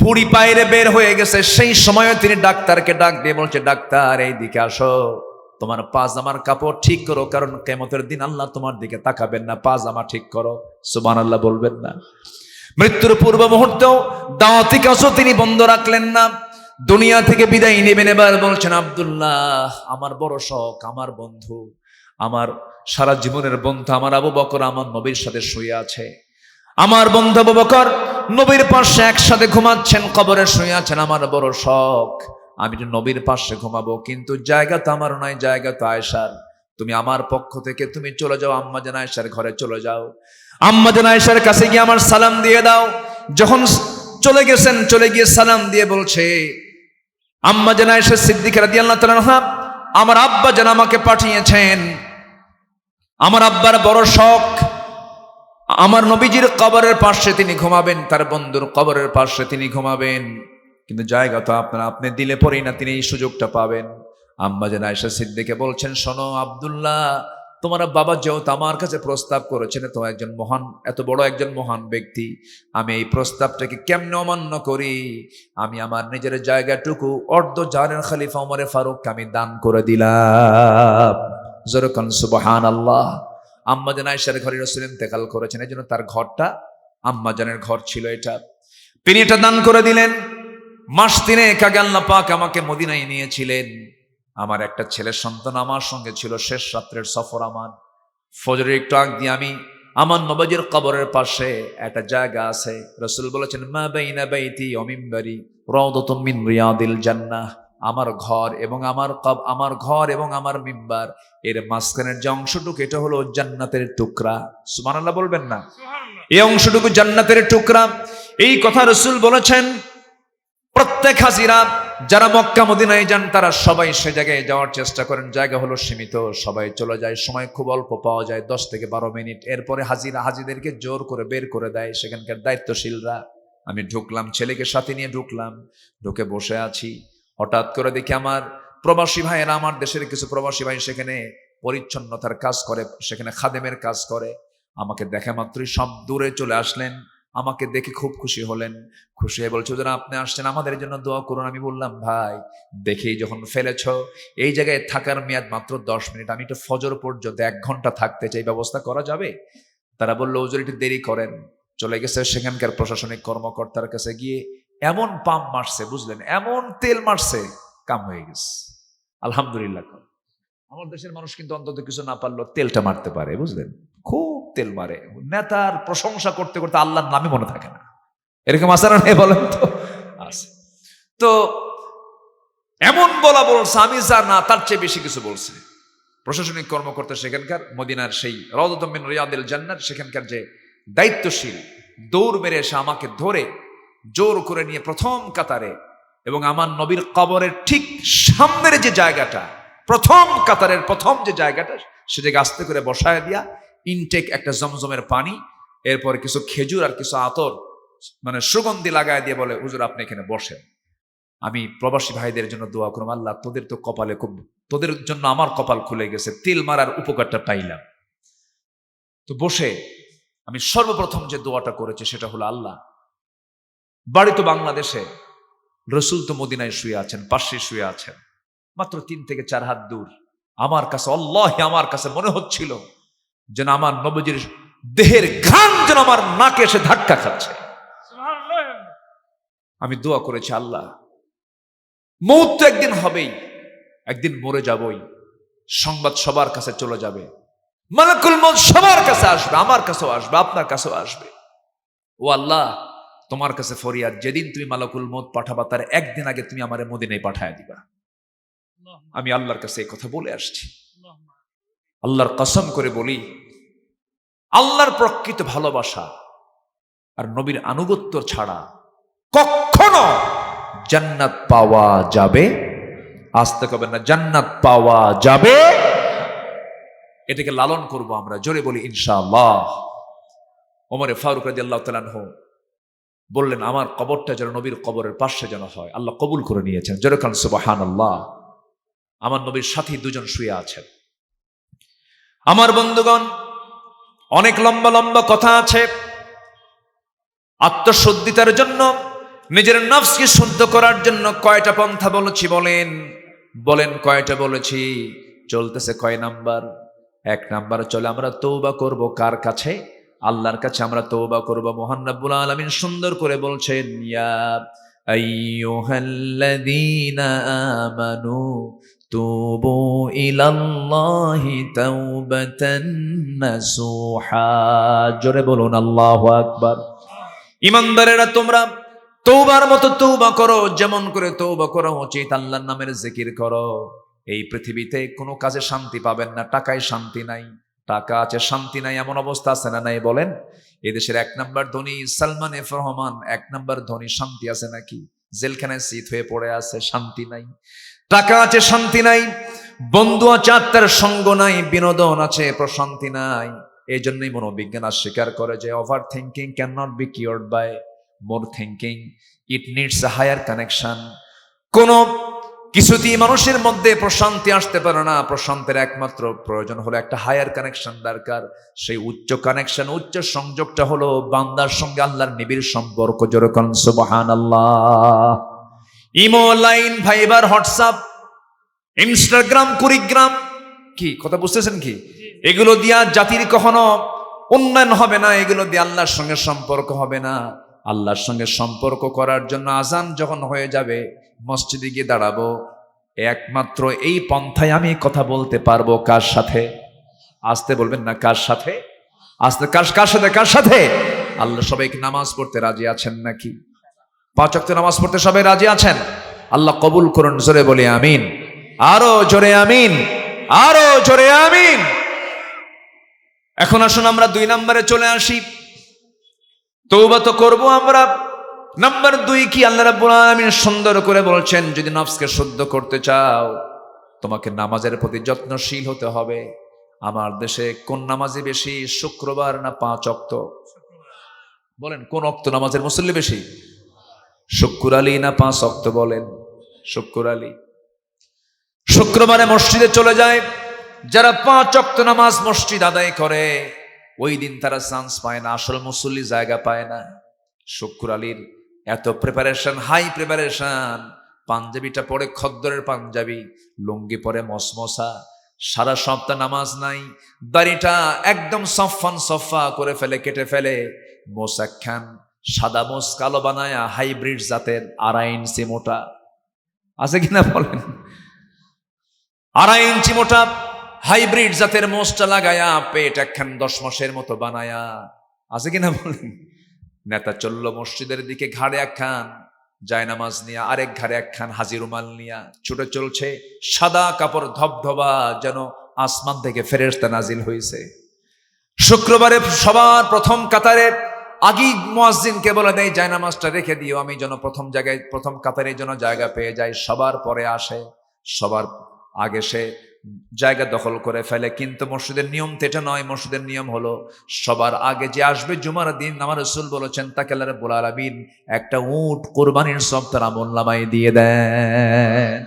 ভুঁড়ি পায়রে বের হয়ে গেছে। সেই সময় তিনি ডাক্তারকে ডাক দিয়ে বলছে, ডাক্তার এই দিকে আসো, তোমার পাজামার কাপড় ঠিক করো, কারণ কিয়ামতের দিন আল্লাহ তোমার দিকে তাকাবেন না, পাজামা ঠিক করো। সুবহানাল্লাহ বলবেন না? মৃত্যুর পূর্ব মুহূর্তেও দাওয়াতি কাজও তিনি বন্ধ রাখলেন না, দুনিয়া থেকে বিদায় নেবেন। এবার বলছেন, আব্দুল্লাহ আমার বড় শখ, আমার বন্ধু, আমার সারা জীবনের বন্ধু আমার আবু বকর আমার নবীর সাথে শুয়ে আছে। আমার বন্ধু আবু বকর নবীর পাশে একসাথে ঘুমাচ্ছেন, কবরে শুয়ে আছেন। আমার বড় শখ আমি নবীর পাশে ঘুমাবো, কিন্তু জায়গা তো আমার নয়, জায়গা তো আয়েশার। তুমি আমার পক্ষ থেকে তুমি চলে যাও, আম্মা জান আয়েশার ঘরে চলে যাও। আম্মা জান আয়েশার কাছে গিয়ে আমার সালাম দিয়ে দাও। যখন চলে গেছেন, চলে গিয়ে সালাম দিয়ে বলছে, আম্মা জান আয়েশা সিদ্দিকা রাদিয়াল্লাহু তাআলা আনহা, আমার আব্বা যেন আমাকে পাঠিয়েছেন। আমার আব্বার বড় শখ আমার নবীজির কবরের পাশে তিনি ঘুমাবেন, তার বন্ধুর কবরের পাশে তিনি ঘুমাবেন, কিন্তু জায়গা তো আপনি দিলে পরেই না তিনি এই সুযোগটা পাবেন। আম্মা জান আয়েশা সিদ্দিকা বলছেন, শোনো আব্দুল্লাহ, তোমার বাবা যেহেতু আমার কাছে প্রস্তাব করেছেন, তো একজন মহান, এত বড় একজন মহান ব্যক্তি, আমি এই প্রস্তাবটাকে কেমনে অমান্য করি? আমি আমার নিজের জায়গাটুকু অর্ধ জানের খলিফা ওমরে ফারুককে আমি দান করে দিলাম। জোরে কোন সুবহানাল্লাহ। আম্মা জান আয়েশার ঘরে রাসূল ইন্তেকাল করেছেন, এই জন্য তার ঘরটা আম্মা জানের ঘর ছিল এটা, তিনি এটা দান করে দিলেন। মাস 3 আগে আল্লাহ পাক আমাকে মদিনায় নিয়েছিলেন। আমার একটা ছেলের সন্তান আমার সঙ্গে ছিল। শেষ রাত্রের সফর আমার, ফজরের একটু আগ দিয়ে আমি আমার নবীজির কবরের পাশে একটা জায়গা আছে, রাসূল বলেছেন, মা বাইনা বাইতি ওয়া মিম্বারি রাউদাতুম মিন রিয়াদিল জান্নাহ। আমার ঘর এবং আমার মিম্বার এর মাঝখানের যে অংশটুকু, এটা হলো জান্নাতের টুকরা। সুবহানাল্লাহ বলবেন না? এই অংশটুকু জান্নাতের টুকরা। এই কথা রাসূল বলেছেন। প্রত্যেক হাজিরা যারা মক্কা মদিনায় যান তারা সবাই সে জায়গায় যাওয়ার চেষ্টা করেন, জায়গা হলো সীমিত, সবাই চলে যায়, সময় খুব অল্প পাওয়া যায়, 10 থেকে 12 মিনিট। এরপরে হাজিদেরকে জোর করে বের করে দেয় সেখানকার দায়িত্বশীলরা। আমি ঢুকলাম, ছেলেকে সাথে নিয়ে ঢুকলাম, ঢুকে বসে আছি। হঠাৎ করে দেখি আমার প্রবাসী ভাইয়েরা, আমার দেশের কিছু প্রবাসী ভাই সেখানে পরিচ্ছন্নতার কাজ করে, সেখানে খাদেমের কাজ করে। আমাকে দেখা মাত্রই সব দূরে চলে আসলেন, আমাকে দেখে খুব খুশি হলেন। খুশি হয়ে বলছে, হুজুর আপনি আসছেন, আমাদের জন্য দোয়া করুন। আমি বললাম, ভাই দেখেই যখন ফেলেছ, এই জায়গায় থাকার মেয়াদ মাত্র 10 মিনিট, আমি একটু ফজর পর্যন্ত 1 ঘন্টা থাকতে চাই, ব্যবস্থা করা যাবে? তারা বললো, হুজুর একটু দেরি করেন। চলে গেছে সেখানকার প্রশাসনিক কর্মকর্তার কাছে, গিয়ে এমন পাম্প মারছে, বুঝলেন, এমন তেল মারছে, কাম হয়ে গেছে। আলহামদুলিল্লাহ। আমার দেশের মানুষ কিন্তু অন্তত কিছু না পারলেও তেলটা মারতে পারে, বুঝলেন, খুব তেল মারে। নেতার প্রশংসা করতে করতে আল্লাহর নামই মনে থাকে না, এরকম আসার নেই বলেন তো? আছে। তো এমন বলছে, আমি যা না তার চেয়ে বেশি কিছু বলছে প্রশাসনিক কর্মকর্তা সেখানকার, মদিনার সেই রাউদাতুম মিন রিয়াদিল জান্নাত সেখানকার যে দায়িত্বশীল, দৌড় মেরে এসে আমাকে ধরে জোর করে নিয়ে প্রথম কাতারে, এবং আমার নবীর কবরের ঠিক সামনের যে জায়গাটা, প্রথম কাতারের প্রথম যে জায়গাটা, সে জায়গায় আস্তে করে বসায় দিয়া ইনটেক একটা জমজমের পানি, এরপর কিছু খেজুর আর কিছু আতর মানে সুগন্ধি লাগায় দিয়ে বলে, হুজুর আপনি এখানে বসেন, আমি প্রবাসী ভাইদের জন্য দোয়া করব, আল্লাহ তোদের তো কপালে খুব, তোদের জন্য আমার কপাল খুলে গেছে, তেল মারার উপকারটা পাইলাম। তো বসে আমি সর্বপ্রথম যে দোয়াটা করেছি সেটা হলো, আল্লাহ বাড়ি তো বাংলাদেশে, রসুল তো মদিনায় শুয়ে আছেন, পাশে শুয়ে আছেন, মাত্র 3 থেকে 4 হাত দূর। আমার কাছে আল্লাহ, আমার কাছে মনে হচ্ছিল যেন আমার নবীজির দেহের ঘাম যেন আমার নাকে এসে ধাক্কা খাচ্ছে। আমি দোয়া করেছি, আল্লাহ মৌত তো একদিন হবেই, একদিন মরে যাবই, সংবাদ সবার কাছে চলে যাবে, মালাকুল মউত সবার কাছে আসবে, আমার কাছেও আসবে, আপনার কাছেও আসবে। ও আল্লাহ, তোমার কাছে ফরিয়াদ, যেদিন তুমি মালাকুল মউত পাঠাবা তার একদিন আগে তুমি আমারে মদিনায় পাঠায় দিবা। আমি আল্লাহর কাছে এই কথা বলে আসছি। আল্লাহর কসম করে বলি, আল্লাহর প্রকৃত ভালোবাসা আর নবীর আনুগত্য ছাড়া কখনো জান্নাত পাওয়া যাবে, আসতে কবেন না, জান্নাত পাওয়া যাবে। এটাকে লালন করব আমরা, জোরে বলি ইনশাআল্লাহ। ওমরে ফারুক রাদিয়াল্লাহু তাআলা আনহু বললেন, আমার কবরটা যেন নবীর কবরের পাশে যেন হয়। আল্লাহ কবুল করে নিয়েছেন, জোরে কান সুবহানাল্লাহ। আমার নবীর সাথী 2 জন শুয়ে আছেন। আমার বন্ধুগণ, অনেক লম্বা লম্বা কথা আছে। আত্মশুদ্ধিতার জন্য, নিজের নফসকে শুদ্ধ করার জন্য কয়টা পন্থা বলেছি বলেন? বলেন কয়টা বলেছি? চলতেছে কয় নাম্বার? 1 নাম্বার চলে আমরা তওবা করব কার কাছে? আল্লাহর কাছে আমরা তওবা করব। মহান রব্বুল আলামিন সুন্দর করে বলছেন, ইয়া আইয়ুহাল্লাযীনা আমানু তুবু ইলাল্লাহি তাওবাতান নাসুহা। জোরে বলুন আল্লাহু আকবার। ইমানদারেরা তোমরা তওবার মতো তওবা করো, যেমন করে তওবা করা উচিত, আল্লাহর নামের জিকির করো। এই পৃথিবীতে কোনো কাজে শান্তি পাবেন না, টাকায় শান্তি নাই। টাকা আছে শান্তি নাই, এমন অবস্থা আছে না নাই বলেন? এদেশের 1 নাম্বার ধনী সালমান এফ রহমান, 1 নাম্বার ধনী, শান্তি আছে নাকি? জেলখানায় শীত হয়ে পড়ে আছে, শান্তি নাই। টাকা আছে শান্তি নাই, বন্ধু আছে আত্মার সঙ্গ নাই, বিনোদন আছে প্রশান্তি নাই। এই জন্যই মনোবিজ্ঞান স্বীকার করে যে over thinking can not be cured by more thinking, it needs a higher connection. কোন কিছুতেই মানুষের মধ্যে প্রশান্তি আসতে পারে না, প্রশান্তির একমাত্র প্রয়োজন হলো একটা হায়ার কানেকশন দরকার। সেই উচ্চ কানেকশন, উচ্চ সংযোগটা হলো বান্দার সঙ্গে আল্লাহর নিবিড় সম্পর্ক। যেরকম সুবহানাল্লাহ। Imo, Line, Viber, WhatsApp, Instagram, Kurigram, কি কথা বুঝতেছেন কি? এগুলো দিয়া জাতির কখনো উন্নয়ন হবে না, এগুলো দিয়ে আল্লাহর সঙ্গে সম্পর্ক হবে না। আল্লাহর সঙ্গে সম্পর্ক করার জন্য আজান যখন হয়ে যাবে, মসজিদে গিয়ে দাঁড়াবো, একমাত্র এই পন্থায় আমি কথা বলতে পারবো। কার সাথে? আসতে বলবেন না, কার সাথে? আসতে, কার সাথে? কার সাথে? আল্লাহ সবাইকে নামাজ পড়তে রাজি আছেন নাকি? 5 ওয়াক্ত নামাজ পড়তে সবাই রাজি আছেন? আল্লাহ কবুল করুন, জোরে বলি আমিন। আরো জোরে আমিন, আরো জোরে আমিন। এখন আসুন আমরা 2 নম্বরে চলে আসি। তওবা তো করবো আমরা, নাম্বার 2 কি আল্লাহ রাব্বুল আলামিন সুন্দর করে বলছেন, যদি নফসকে শুদ্ধ করতে চাও তোমাকে নামাজের প্রতি যত্নশীল হতে হবে। আমার দেশে কোন নামাজি বেশি, শুক্রবার না 5 ওয়াক্ত? বলেন কোন ওয়াক্ত নামাজের মুসল্লি বেশি, শুক্র আলী না 5 ওয়াক্ত? বলেন শুক্র আলী। শুক্রবারে মসজিদে চলে যায় যারা 5 ওয়াক্ত নামাজ মসজিদ আদায় করে, ওই দিন তারা চান্স পায় না, আসল মুসল্লি জায়গা পায় না। শুক্র আলীর এত প্রিপারেশন, হাই প্রিপারেশন, পাঞ্জাবিটা পরে খদ্দরের পাঞ্জাবি, লুঙ্গি পরে মসমসা, সারা সপ্তাহ নামাজ নাই, দাড়িটা একদম সফান সফা করে ফেলে, কেটে ফেলে, মোসাক খান সাদা মোস কালো বানায়া হাইব্রিড জাতের 2.5 ইঞ্চি মোটা, আছে কিনা বলেন? 2.5 ইঞ্চি মোটা হাইব্রিড জাতের মোসটা লাগায়া পেট একখান 10 মাসের মতো বানায়া, আছে কিনা বলেন? নেতা চলল মসজিদের দিকে, ঘাড়ে একখান জায়নামাজ নিয়া, আরেক ঘাড়ে একখান হাজি রুমাল নিয়া ছুটে চলছে, সাদা কাপড় ধবধবা, যেন আসমান থেকে ফেরেশতা নাজিল হয়েছে। শুক্রবারে সবার প্রথম কাতারে আগেই মুয়াজ্জিনকে বলে দেয়, জায়নামাজটা রেখে দিও, আমি যেন প্রথম কাতারে যেন জায়গা পেয়ে যাই। সবার পরে আসে, সবার আগে সে জায়গা দখল করে ফেলে। কিন্তু মসজিদের নিয়ম তো এটা নয়। মসজিদের নিয়ম হলো সবার আগে যে আসবে জুমার দিন, আমার রাসূল বলেছেন তাকে আল্লাহ রাব্বুল আলামিন একটা উট কোরবানির সওয়াব তার আমলনামায় দিয়ে দেন।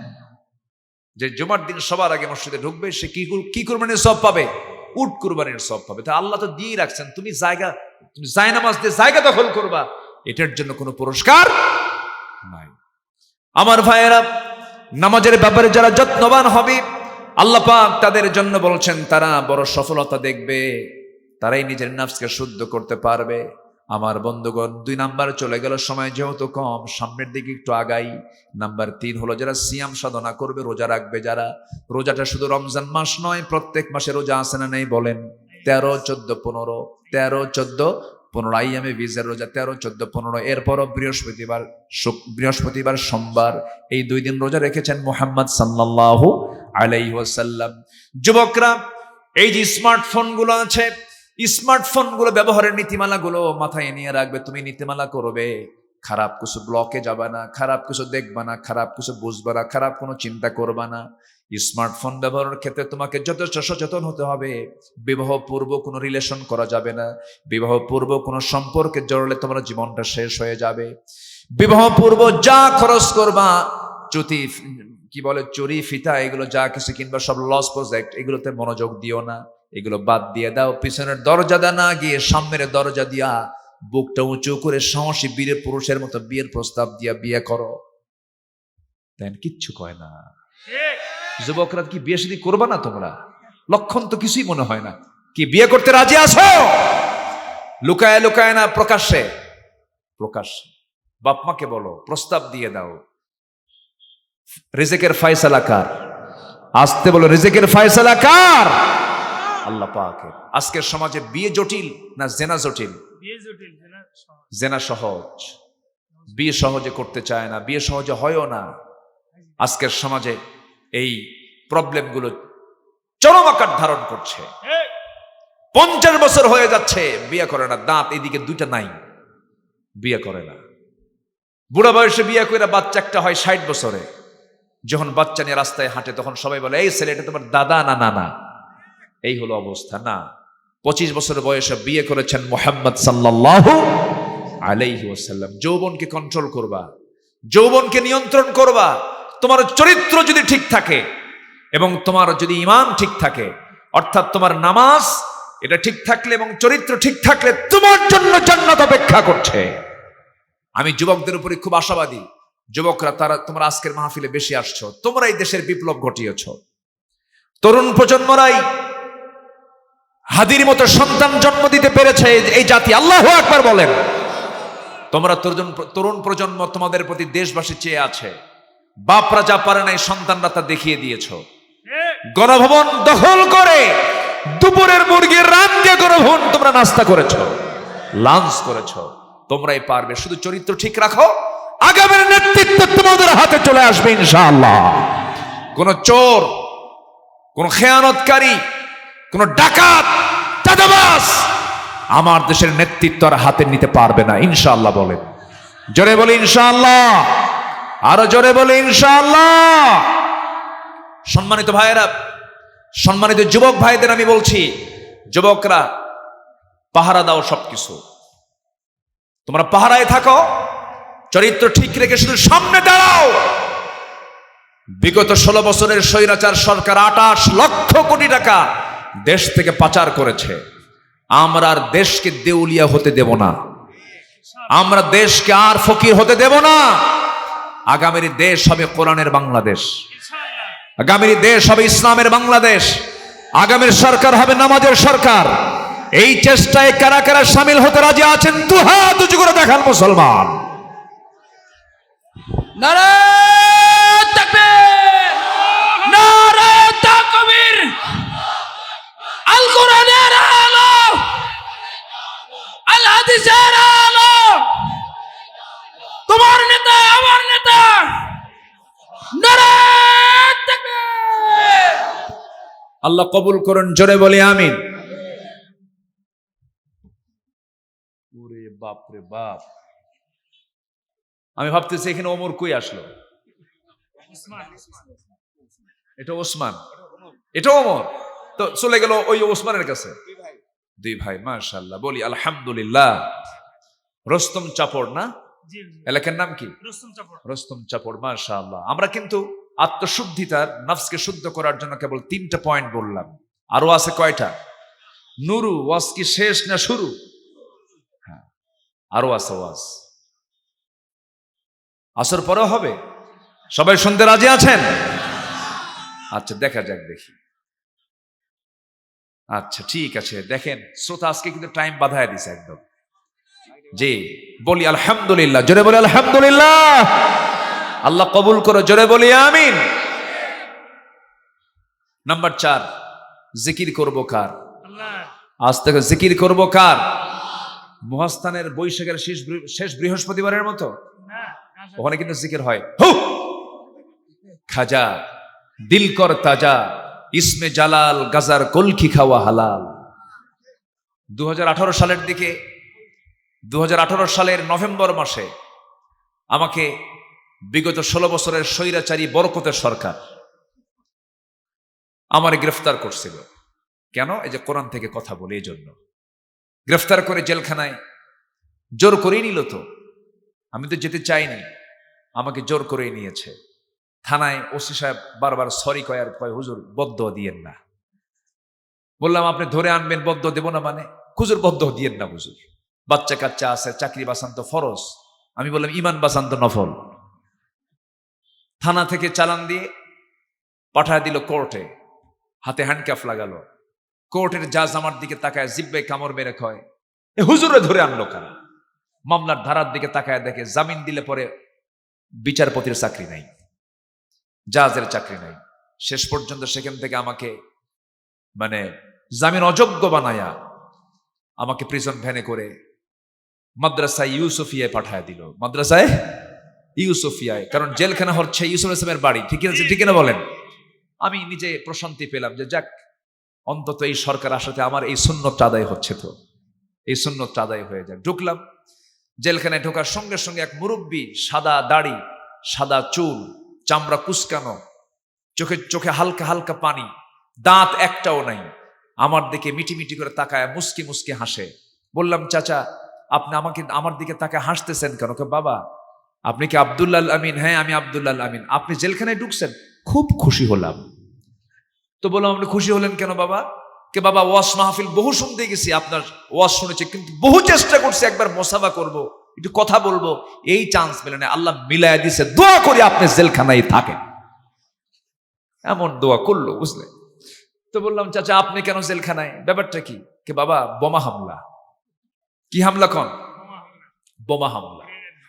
যে জুমার দিন সবার আগে মসজিদে ঢুকবে সে কি কোরবানির সওয়াব পাবে? উট কোরবানির সওয়াব পাবে। তা আল্লাহ তো দিয়ে রাখছেন, তুমি জায়নামাজ দিয়ে জায়গা দখল করবা, এটার জন্য কোনো পুরস্কার নাই। আমার ভাইয়েরা, নামাজের ব্যাপারে যারা যত্নবান হবে আল্লাহ পাক তাদের জন্য বলছেন তারা বড় সফলতা দেখবে, তারাই নিজের নফসকে শুদ্ধ করতে পারবে। আমার বন্ধুগণ, 2 নাম্বার চলে গেল, সময় যেহেতু কম, সামনের দিকে একটু আগাই। নাম্বার 3 হলো যারা সিয়াম সাধনা করবে, রোজা রাখবে যারা। রোজাটা শুধু রমজান মাস নয়, প্রত্যেক মাসে রোজা আছে না নেই বলেন? 13, 14, 15, 13, 14, 15 আইয়ামে বীজের রোজা, 13, 14, 15। এরপরও বৃহস্পতিবার সোমবার, এই 2 দিন রোজা রেখেছেন মুহাম্মদ সাল্লাল্লাহু আলাইহি ওয়াসাল্লাম। যুবকরা, এই যে স্মার্টফোন গুলো আছে, স্মার্টফোন গুলো ব্যবহারের নীতিমালা গুলো মাথায় নিয়ে রাখবে। তুমি নীতিমালা করবে, খারাপ কিছু ব্লকে যাবে না, খারাপ কিছু দেখবা না, খারাপ কিছু বুঝবা না, খারাপ কোনো চিন্তা করবা না। স্মার্টফোন ব্যবহারের ক্ষেত্রে তোমাকে যথেষ্ট সচেতন হতে হবে। বিবাহ পূর্ব কোনো রিলেশন করা যাবে না। বিবাহ পূর্ব কোনো সম্পর্কে জড়ালে তোমার জীবনটা শেষ হয়ে যাবে। বিবাহ পূর্ব যা খরচ করবা, চুরি ফিতা, এগুলো যা কিছু কিনবা সব লস প্রজেক্ট, এগুলোতে মনোযোগ দিও না, এগুলো বাদ দিয়ে দাও। পিছনের দরজা না গিয়ে সামনের দরজা দিয়া বুকটা উঁচু করে সাহসী বীরের পুরুষের মতো বিয়ের প্রস্তাব দিয়া বিয়ে করো। দেন কিচ্ছু কয় না। যুবকরা, কি বিয়ে শাদী করবা না তোমরা? লক্ষণ তো কিছুই মনে হয় না। কি বিয়ে করতে রাজি আছো? লুকায় লুকায় না, প্রকাশ্যে। বাপ মাকে বলো, প্রস্তাব দিয়ে দাও। রিজিকের ফয়সালা কার? আসতে বলো, রিজিকের ফয়সালা কার? আল্লাহ পাকের। আজকের সমাজে বিয়ে জটিল না জেনা জটিল? জেনা সহজ। বিয়ে সহজে করতে চায় না, বিয়ে সহজে হয়ও না। আজকের সমাজে এই প্রবলেমগুলো চরম আকার ধারণ করছে। 50 বছর হয়ে যাচ্ছে বিয়ে করে না, দাঁত এদিকে 2টা নাই, বিয়ে করে না। বুড়া বয়সে বিয়ে করে বাচ্চা একটা হয় 60 বছরে। যখন বাচ্চা নিয়ে রাস্তায় হাঁটে তখন সবাই বলে, এই ছেলে এটা তোমার দাদা না নানা। এই হলো অবস্থা। না, 25 বছর বয়সে বিয়ে করেছেন মুহাম্মদ সাল্লাল্লাহু আলাইহি ওয়াসাল্লাম। যৌবনকে কন্ট্রোল করবা, যৌবনকে নিয়ন্ত্রণ করবা। তোমার চরিত্র যদি ঠিক থাকে এবং তোমার যদি ঈমান ঠিক থাকে, অর্থাৎ তোমার নামাজ এটা ঠিক থাকলে এবং চরিত্র ঠিক থাকলে তোমার জন্য জান্নাত অপেক্ষা করছে। আমি যুবকদের উপরে খুব আশাবাদী। যুবকরা, তোমরা আজকের মাহফিলে বেশি আসছো, তোমরা এই দেশের বিপ্লব ঘটিয়েছ। তরুণ প্রজন্মরাই হাদির মতো সন্তান জন্ম দিতে পেরেছে এই জাতি। আল্লাহু আকবার বলেন। তোমরা তরুণ প্রজন্ম, তোমাদের প্রতি দেশবাসী চেয়ে আছে। বাপরা যা পারে নাই সন্তানরা তা দেখিয়ে দিয়েছ। গণভবন দখল করে দুপুরের মুরগির রান দিয়ে গণভবন তোমরা নাস্তা করেছ, লাঞ্চ করেছ। তোমরাই পারবে, শুধু চরিত্র ঠিক রাখো, আগামীর নেতৃত্ব তোমাদের হাতে চলে আসবে ইনশাআল্লাহ। কোন চোর, কোন খেয়ানতকারী, কোন ডাকাত, চাঁদাবাজ আমার দেশের নেতৃত্ব আর হাতে নিতে পারবে না ইনশাআল্লাহ বলেন। জোরে বলি ইনশাআল্লাহ, আরো জোরে বলি ইনশাআল্লাহ। সম্মানিত ভাইয়েরা, সম্মানিত যুবক ভাইদের আমি বলছি, যুবকরা পাহারা দাও সবকিছু, তোমরা পাহারায় থাকো, চরিত্র ঠিক রেখে শুধু সামনে দাঁড়াও। বিগত 16 বছরের স্বৈরাচার সরকার 28 লক্ষ কোটি টাকা দেশ থেকে পাচার করেছে। আমরা আর দেশকে দেউলিয়া হতে দেব না, আমরা দেশকে আর ফকির হতে দেব না। আগামীর দেশ হবে কোরআনের বাংলাদেশ, আগামীর দেশ হবে ইসলামের বাংলাদেশ, আগামীর সরকার হবে নামাজের সরকার। এই চেষ্টায় কারা কারা সামিল হতে রাজি আছেন দু হাত উঁচু করে দেখান মুসলমান। নারায়ে তাকবীর, নারায়ে তাকবীর, আল কোরআনের আলো, আল হাদিসের আলো, তোমার নেতা আমার নেতা, নারায়ে তাকবীর। আল্লাহ কবুল করুন, জোরে বলি আমিন। ওরে বাপ রে বাপ, আমি ভাবতেছি এখানে ওমর কই আসলো? এটা ওসমান, এটা ওমর, তো চলে গেল ওই ওসমানের কাছে। দুই ভাই, মাশাআল্লাহ, বলি আলহামদুলিল্লাহ। রস্তম চাপড় না এলাকার নাম কি? রস্তম চাপড়, মাশাআল্লাহ। আমরা কিন্তু আত্মশুদ্ধিতার, নফসকে শুদ্ধ করার জন্য কেবল 3টা পয়েন্ট বললাম, আরো আছে কয়টা? নুরু ওয়াজ কি শেষ না শুরু? হ্যাঁ, আরো আছে ওয়াজ, আসর পরেও হবে। সবাই শুনতে রাজি আছেন? আচ্ছা, দেখা যাক, দেখি। আচ্ছা ঠিক আছে, দেখেন শ্রোতা আজকে কিন্তু টাইম বাধায় দিছে একদম। জি, বলি আলহামদুলিল্লাহ, জোরে বলি আলহামদুলিল্লাহ। আল্লাহ কবুল করো, জোরে বলি আমিন। নাম্বার 4, জিকির করব কার? আজ থেকে জিকির করব কার? মহাস্থানের বৈশাখের শেষ বৃহস্পতিবারের মতো ওখানে কিন্তু জিকির হয়। খাজা দিল কর তাজা, ইসমে জালাল গাজার কলকি খাওয়া হালাল। 2018 সালের দিকে, 2018 সালের নভেম্বর মাসে আমাকে বিগত 16 বছরের স্বৈরাচারী বরকতের সরকার আমারে গ্রেফতার করছিল। কেন? এই যে কোরআন থেকে কথা বলে, এই জন্য গ্রেফতার করে জেলখানায় জোর করেই নিল। তো আমি তো যেতে চাইনি, আমাকে জোর করেই নিয়েছে। থানায় ওসি সাহেব বারবার সরি কয়, আর কয় হুজুর বদ্দুয়া দিয়েন না। বললাম আপনি ধরে আনবেন, বদ্দুয়া দেব না মানে? হুজুর বদ্দুয়া দিয়েন না হুজুর, বাচ্চা কাচ্চা আছে, চাকরি বাঁচান তো ফরজ। আমি বললাম ইমান বাঁচান তো নফল। থানা থেকে চালান দিয়ে পাঠায় দিল কোর্টে, হাতে হ্যান্ডকাফ লাগালো। কোর্টের জাজ আমার দিকে তাকায়, জিব্বে কামড় মেরে কয়, এ হুজুরে ধরে আনলো কেন? মামলার ধারার দিকে তাকায় দেখে জামিন দিলে পরে বিচারপতির চাকরি নাই, জাজের চাকরি নাই। শেষ পর্যন্ত সেখান থেকে আমাকে মানে জামিন অযোগ্য বানায়া আমাকে প্রিজন ভ্যানে করে মাদ্রাসায় ইউসুফিয়ায় পাঠায় দিল। মাদ্রাসায় ইউসুফিয়ায়, কারণ জেলখানা হচ্ছে ইউসুফ ইসলামের বাড়ি। ঠিক আছে, ঠিক না বলেন? আমি নিজে প্রশান্তি পেলাম যে যাক, অন্তত এই সরকার আসাতে আমার এই সুন্নতটা আদায় হচ্ছে, তো এই সুন্নতটা আদায় হয়ে যায়। ঢুকলাম জেলখানায়। ঢোকার সঙ্গে সঙ্গে এক মুরব্বী, সাদা দাড়ি, সাদা চুল, চামড়া কুচকানো, চোখে চোখে হালকা হালকা পানি, দাঁত একটাও নাই, আমার দিকে মিটি মিটি করে তাকায়, মুস্কি মুস্কি হাসে। বললাম চাচা, আপনি আমার দিকে তাকায় হাসতেছেন কেন? বাবা আপনি কি আব্দুল্লাহ আমিন? হ্যাঁ আমি আব্দুল্লাহ আমিন। আপনি জেলখানায় ঢুকছেন? খুব খুশি হলাম। তো বললাম আপনি খুশি হলেন কেন বাবা? কে বাবা, ওয়াজ মাহফিল বহু শুনতে গেছি, আপনার ওয়াজ শুনেছি, কিন্তু বহু চেষ্টা করছি একবার মোসাফা করব, একটু কথা বলবো, এই চান্স পেলেন না। আল্লাহ মিলায় দিছে, দোয়া করি আপনি জেলখানায় থাকেন। এমন দোয়া করলো, বুঝলেন? তো বললাম চাচা আপনি কেন জেলখানায়, ব্যাপারটা কি? কে বাবা বোমা হামলা। কি হামলা? কোন বোমা হামলা?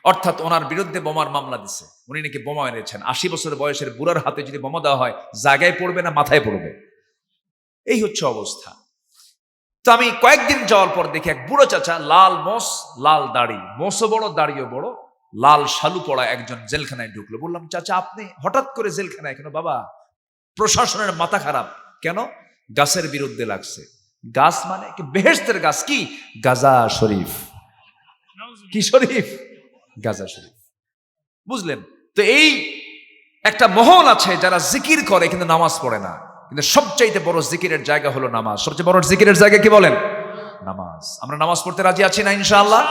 অর্থাৎ ওনার বিরুদ্ধে বোমার মামলা দিছে, উনি নাকি বোমা এনেছেন। 80 বছর বয়সের বুড়ার হাতে যদি বোমা দেওয়া হয়, জায়গায় পড়বে না মাথায় পড়বে? এই হচ্ছে অবস্থা। তো আমি কয়েকদিন যাওয়ার পর দেখি এক বুড়ো চাচা, লাল মোস, লাল দাড়ি, মোসও বড় দাড়িও বড়, লাল শালু পড়া একজন জেলখানায় ঢুকলো। বললাম চাচা আপনি হঠাৎ করে জেলখানায় কেন? বাবা প্রশাসনের মাথা খারাপ। কেন? গাছের বিরুদ্ধে লাগছে। গাছ মানে কি? বেহেশতের গাছ। কি? গাজা শরীফ। কি শরীফ? গাজা শরীফ। বুঝলেন তো? এই একটা মহল আছে যারা জিকির করে কিন্তু নামাজ পড়ে না, কিন্তু সবচাইতে বড় জিকিরের জায়গা হলো নামাজ। সবচেয়ে বড় জিকিরের জায়গা কি বলেন? নামাজ। আমরা নামাজ পড়তে রাজি আছি না ইনশাআল্লাহ?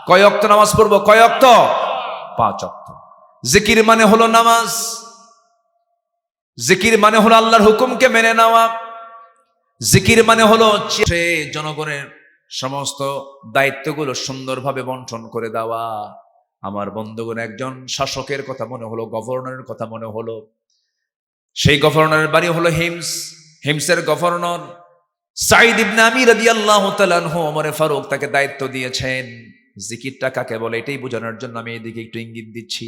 কয় ওয়াক্ত নামাজ পড়বো? কয় ওয়াক্ত? 5 ওয়াক্ত। জিকির মানে হলো নামাজ। জিকির মানে হলো আল্লাহর হুকুমকে মেনে নেওয়া। জিকির মানে হলো জনগণের সমস্ত দায়িত্বগুলো সুন্দরভাবে বন্টন করে দেওয়া। আমার বন্ধুগণ, একজন শাসকের কথা মনে হলো, গভর্নরের কথা মনে হলো। সেই গভর্নরের বাড়ি হলো হিমস। হিমসের গভর্নর সাঈদ ইবনে আমির রাদিয়াল্লাহু তাআলা আনহু, ওমরে ফারুক তাকে দায়িত্ব দিয়েছেন জিকিরটা কাকে বলে এটাই বোঝানোর জন্য আমি এদিকে একটু ইঙ্গিত দিচ্ছি।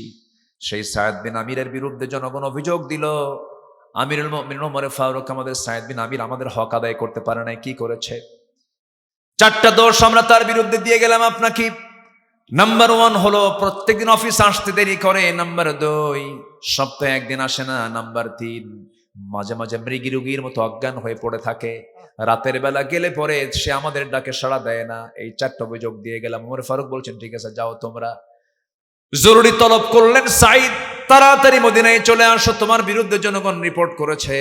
সেই সাঈদ বিন আমিরের বিরুদ্ধে জনগণ অভিযোগ দিল, আমিরুল মুমিনিন ওমরে ফারুক আমাদের সাঈদ বিন আমির আমাদের হক আদায় করতে পারে নাই। কি করেছে? 4টা দোষ আমরা তার বিরুদ্ধে দিয়ে গেলাম আপনাকে। নাম্বার 1 হলো প্রত্যেকদিন অফিস আসতে দেরি করে। নাম্বার 2 সপ্তাহে একদিন আসে না। নাম্বার 3 মাঝে মাঝে মৃগী রোগীর মতো অজ্ঞান হয়ে পড়ে থাকে। রাতের বেলা গেলে পরে সে আমাদের ডাকে সাড়া দেয় না। এই 4টা অভিযোগ দিয়ে গেলাম। ওমর ফারুক বলছেন ঠিক আছে যাও তোমরা। জরুরি তলব করলেন, সাঈদ তাড়াতাড়ি মদিনায় চলে আসো, তোমার বিরুদ্ধে জনগণ রিপোর্ট করেছে।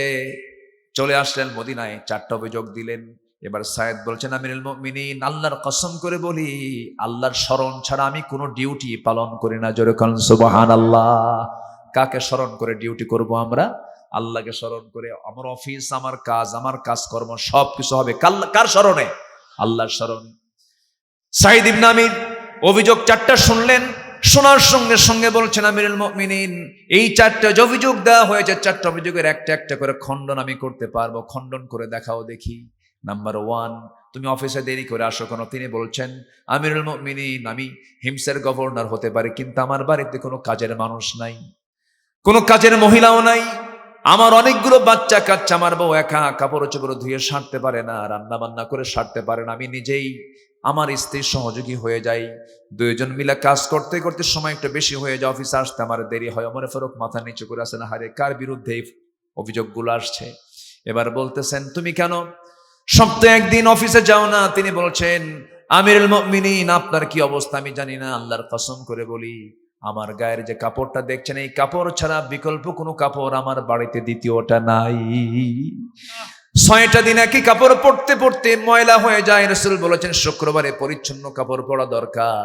চলে আসলেন মদিনায়, 4টা অভিযোগ দিলেন। এবার সাঈদ বলছেন আমিরুল মুমিনিন আল্লাহর কসম করে বলি আল্লাহর স্মরণ ছাড়া আমি কোনো ডিউটি পালন করি না। জোরে বলেন সুবহানাল্লাহ। কাকে স্মরণ করে ডিউটি করব আমরা? আল্লাহকে স্মরণ করে। আমার অফিস, আমার কাজকর্ম সবকিছু হবে কার স্মরণে? আল্লাহর স্মরণে। সাঈদ ইবনে আমির অভিযোগ 4টা শুনলেন। শোনার সঙ্গে সঙ্গে বলছেন আমিরুল মুমিনিন এই 4টা যে অভিযোগ দেওয়া হয়েছে 4টা অভিযোগের একটা একটা করে খণ্ডন আমি করতে পারবো। খণ্ডন করে দেখাও দেখি। নাম্বার 1, তুমি অফিসে দেরি করে আসো কেন? তিনি বলছেন আমিরুল মুমিনিন আমি হিমসের গভর্নর হতে পারি, কিন্তু আমার বাড়িতে কোনো কাজের মানুষ নাই, কোনো কাজের মহিলাও নাই। আমার অনেকগুলো বাচ্চা কাচ্চা, আমার বউ একা কাপড় চোপড় ধুয়ে সারতে পারে না, রান্না বান্না করে সারতে পারে না। আমি নিজেই আমার স্ত্রীর সহযোগী হয়ে যাই। 2 জন মিলে কাজ করতে করতে সময় একটু বেশি হয়ে যায়, অফিসে আসতে আমার দেরি হয়। ওমর ফারুক মাথা নিচু করে আসেন, হারে কার বিরুদ্ধে এই অভিযোগগুলো আসছে? এবার বলতেছেন তুমি কেন সপ্তাহে একদিন অফিসে যাও না? তিনি বলছেন আমিরুল মুমিনিন আপনার কি অবস্থা আমি জানি না, আল্লাহর কসম করে বলি আমার গায়ের যে কাপড়টা দেখছেন এই কাপড় ছাড়া বিকল্প কোনো কাপড় আমার বাড়িতে দ্বিতীয়টা নাই। 6টা দিন একই কাপড় পরতে পরতে ময়লা হয়ে যায়। রাসূল বলেছেন শুক্রবারে পরিচ্ছন্ন কাপড় পরা দরকার।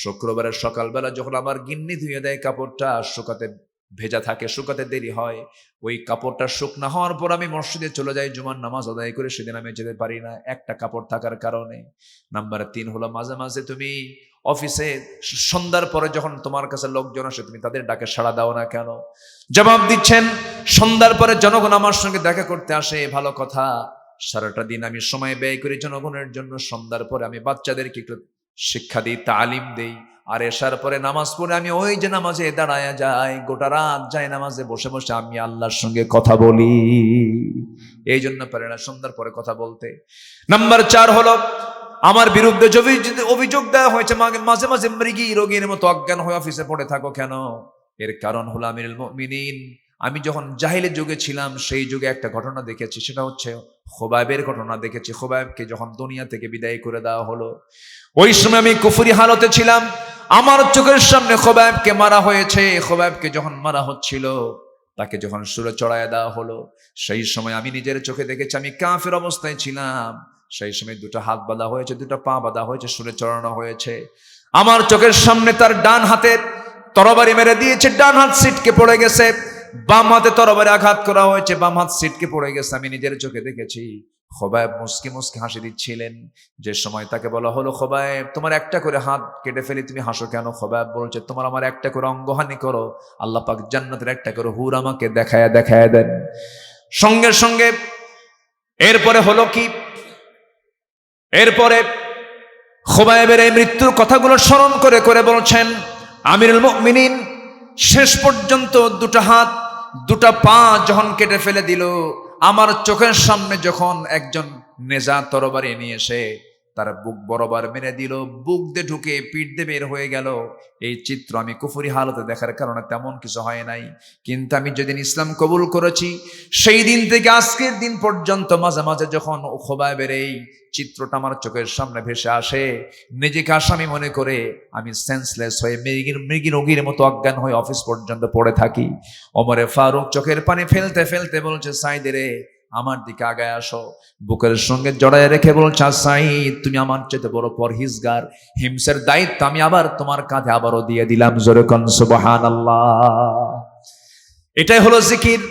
শুক্রবারের সকালবেলা যখন আমার গিন্নি ধুয়ে দেয় কাপড়টা, শুকাতে ভেজা থাকে, শুকাতে দেরি হয়। ওই কাপড়টা শুকনা হওয়ার পর আমি মসজিদে চলে যাই জুমার নামাজ আদায় করে, সেদিন আমি যেতে পারি না একটা কাপড় থাকার কারণে। নাম্বার 3 হলো মাঝে মাঝে তুমি অফিসে সন্ধ্যার পরে যখন তোমার কাছে লোকজন আসে তুমি তাদের ডাকে সাড়া দাও না কেন? জবাব দিচ্ছেন সন্ধ্যার পরে জনগণ আমার সঙ্গে দেখা করতে আসে, ভালো কথা, সারাটা দিন আমি সময় ব্যয় করি জনগণের জন্য। সন্ধ্যার পরে আমি বাচ্চাদেরকে একটু শিক্ষা দিই, তালিম দেই, আর এশার পরে নামাজ পড়ে আমি ওই যে নামাজে দাঁড়ায়া যাই, গোটা রাত যাই নামাজে বসে বসে আমি আল্লাহর সঙ্গে কথা বলি। এই জন্য পারে না সন্ধ্যার পরে কথা বলতে। নাম্বার 4 হলো আমার বিরুদ্ধে অভিযোগ দেওয়া হয়েছে মাঝে মাঝে মৃগী রোগীর মতো অজ্ঞান হয়ে অফিসে পড়ে থাকো কেন? এর কারণ হলো আমিরুল মুমিনিন আমি যখন জাহিলের যুগে ছিলাম সেই যুগে একটা ঘটনা দেখেছি, সেটা হচ্ছে খোবাইবের ঘটনা দেখেছি। খোবাইবকে যখন দুনিয়া থেকে বিদায় করে দেওয়া হলো, ওই সময় আমি কুফরি হালতে ছিলাম, আমার চোখের সামনে খোবাইবকে মারা হয়েছে। খোবাইবকে যখন মারা হচ্ছিল, তাকে যখন সুরে চড়ায় দেওয়া হলো, সেই সময় আমি নিজের চোখে দেখেছি আমি কাফের অবস্থায় ছিলাম। সেই সময় 2টা হাত বাঁধা হয়েছে, 2টা পা বাঁধা হয়েছে, সুরে চড়ানো হয়েছে। আমার চোখের সামনে তার ডান হাতে তরবারি মেরে দিয়েছে, ডান হাত ছিটকে পড়ে গেছে। বাম হাতে তরবারি আঘাত করা হয়েছে, বাম হাত ছিটকে পড়ে গেছে। আমি নিজের চোখে দেখেছি। খোবাইব মুস্কি মুস্কি হাসি দিচ্ছিলেন। যে সময় তাকে বলা হলো খোবাইব তোমার একটা করে হাত কেটে ফেলি, তুমি হাসো কেন? খোবাইব বলছে তোমার আমার একটা করে অঙ্গহানি করো, আল্লাহ পাক জান্নাতের একটা করে হুর আমাকে দেখায়া দেন। সঙ্গে সঙ্গে এরপরে হলো কি, এরপরে খোবাইবের এই মৃত্যুর কথাগুলো স্মরণ করে করে বলছেন আমিরুল মুমিনিন শেষ পর্যন্ত 2টা হাত 2টা পা যখন কেটে ফেলে দিল, আমার চোখের সামনে যখন একজন নেজা তরবারি নিয়ে এসে তার বুক বরাবর মেরে দিল, বুক দিয়ে ঢুকে পিঠ দিয়ে বের হয়ে গেল। এই চিত্র আমি কুফরি হালতে দেখার কারণে তেমন কিছু হয় নাই, কিন্তু আমি যেদিন ইসলাম কবুল করেছি সেই দিন থেকে আজকের দিন পর্যন্ত মাঝে মাঝে যখন খোবায় বেরেই চিত্রটা আমার চোখের সামনে ভেসে আসে, নিজেকে আসামি মনে করে আমি সেন্সলেস হয়ে মৃগী রোগীর মতো অজ্ঞান হয়ে অফিস পর্যন্ত পড়ে থাকি। ওমরে ফারুক চোখের পানি ফেলতে ফেলতে বলছে, সাইদ রে আমার দিকে আগায় আসো। বুকের সঙ্গে জড়ায় রেখে বলছে, সাইদ তুমি আমার চেয়ে বড় পরহেজগার, হিমসের দায়িত্ব আমি আবার তোমার কাঁধে আবারও দিয়ে দিলাম। জোরে কোন সুবহানাল্লাহ। এটাই হলো জিকির।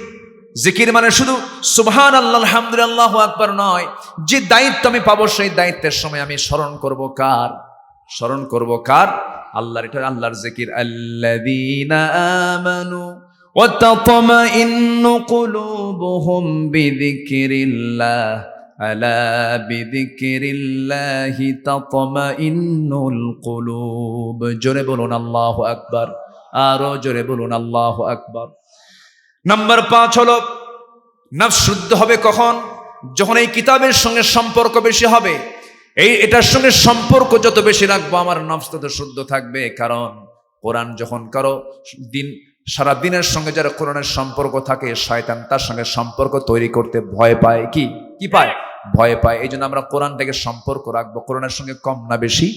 জিকির মানে শুধু সুবহানাল্লাহ আলহামদুলিল্লাহ আল্লাহু আকবার নয়, যে দায়িত্ব আমি পাবো সেই দায়িত্বের সময় আমি স্মরণ করব কার? স্মরণ করব কার? আল্লাহর। এটা আল্লাহর জিকির। আল্লাযীনা আমানু ওয়া তাতমাইন্নু কুলুবুহুম বিযিকরিল্লাহ আলা বিযিকরিল্লাহি তাতমাইন্নুল কুলুব। জোরে বলুন আল্লাহু আকবার, আরো জোরে বলুন আল্লাহু আকবার। নাম্বার 5 হলো নফস শুদ্ধ হবে কখন? যখন এই কিতাবের সঙ্গে সম্পর্ক বেশি হবে। এটার সঙ্গে সম্পর্ক যত বেশি রাখবো আমার নফস তত শুদ্ধ থাকবে। কারণ কোরআন যখন কারো দিন সারা দিনের সঙ্গে যারা কোরআনের সম্পর্ক থাকে, শয়তান তার সঙ্গে সম্পর্ক তৈরি করতে ভয় পায়। কি পায়? ভয় পায়। এই জন্য আমরা কোরআন থেকে সম্পর্ক রাখবো, কোরআনের সঙ্গে কম না বেশি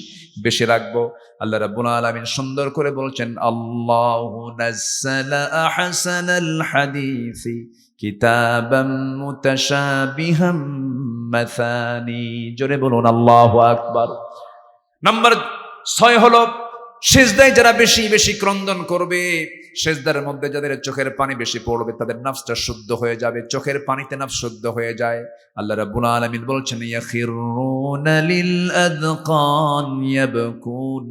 বেশি রাখবো। আল্লাহ রাব্বুল আলামিন সুন্দর করে বলছেন, আল্লাহু নাজ্জালা আহসানাল হাদিসি কিতাবাম মুতাশাবিহাম মাসানি। জোরে বলুন আল্লাহু আকবার। নাম্বার 6 হলো সিজদায় যারা বেশি বেশি ক্রন্দন করবে, সিজদার মধ্যে যাদের চোখের পানি বেশি পড়বে তাদের নফসটা শুদ্ধ হয়ে যাবে। চোখের পানিতে নফস শুদ্ধ হয়ে যায়। আল্লাহ রাব্বুল আলামিন বলছেন, ইয়াখিরুনা লিল আযকান ইয়াবকুন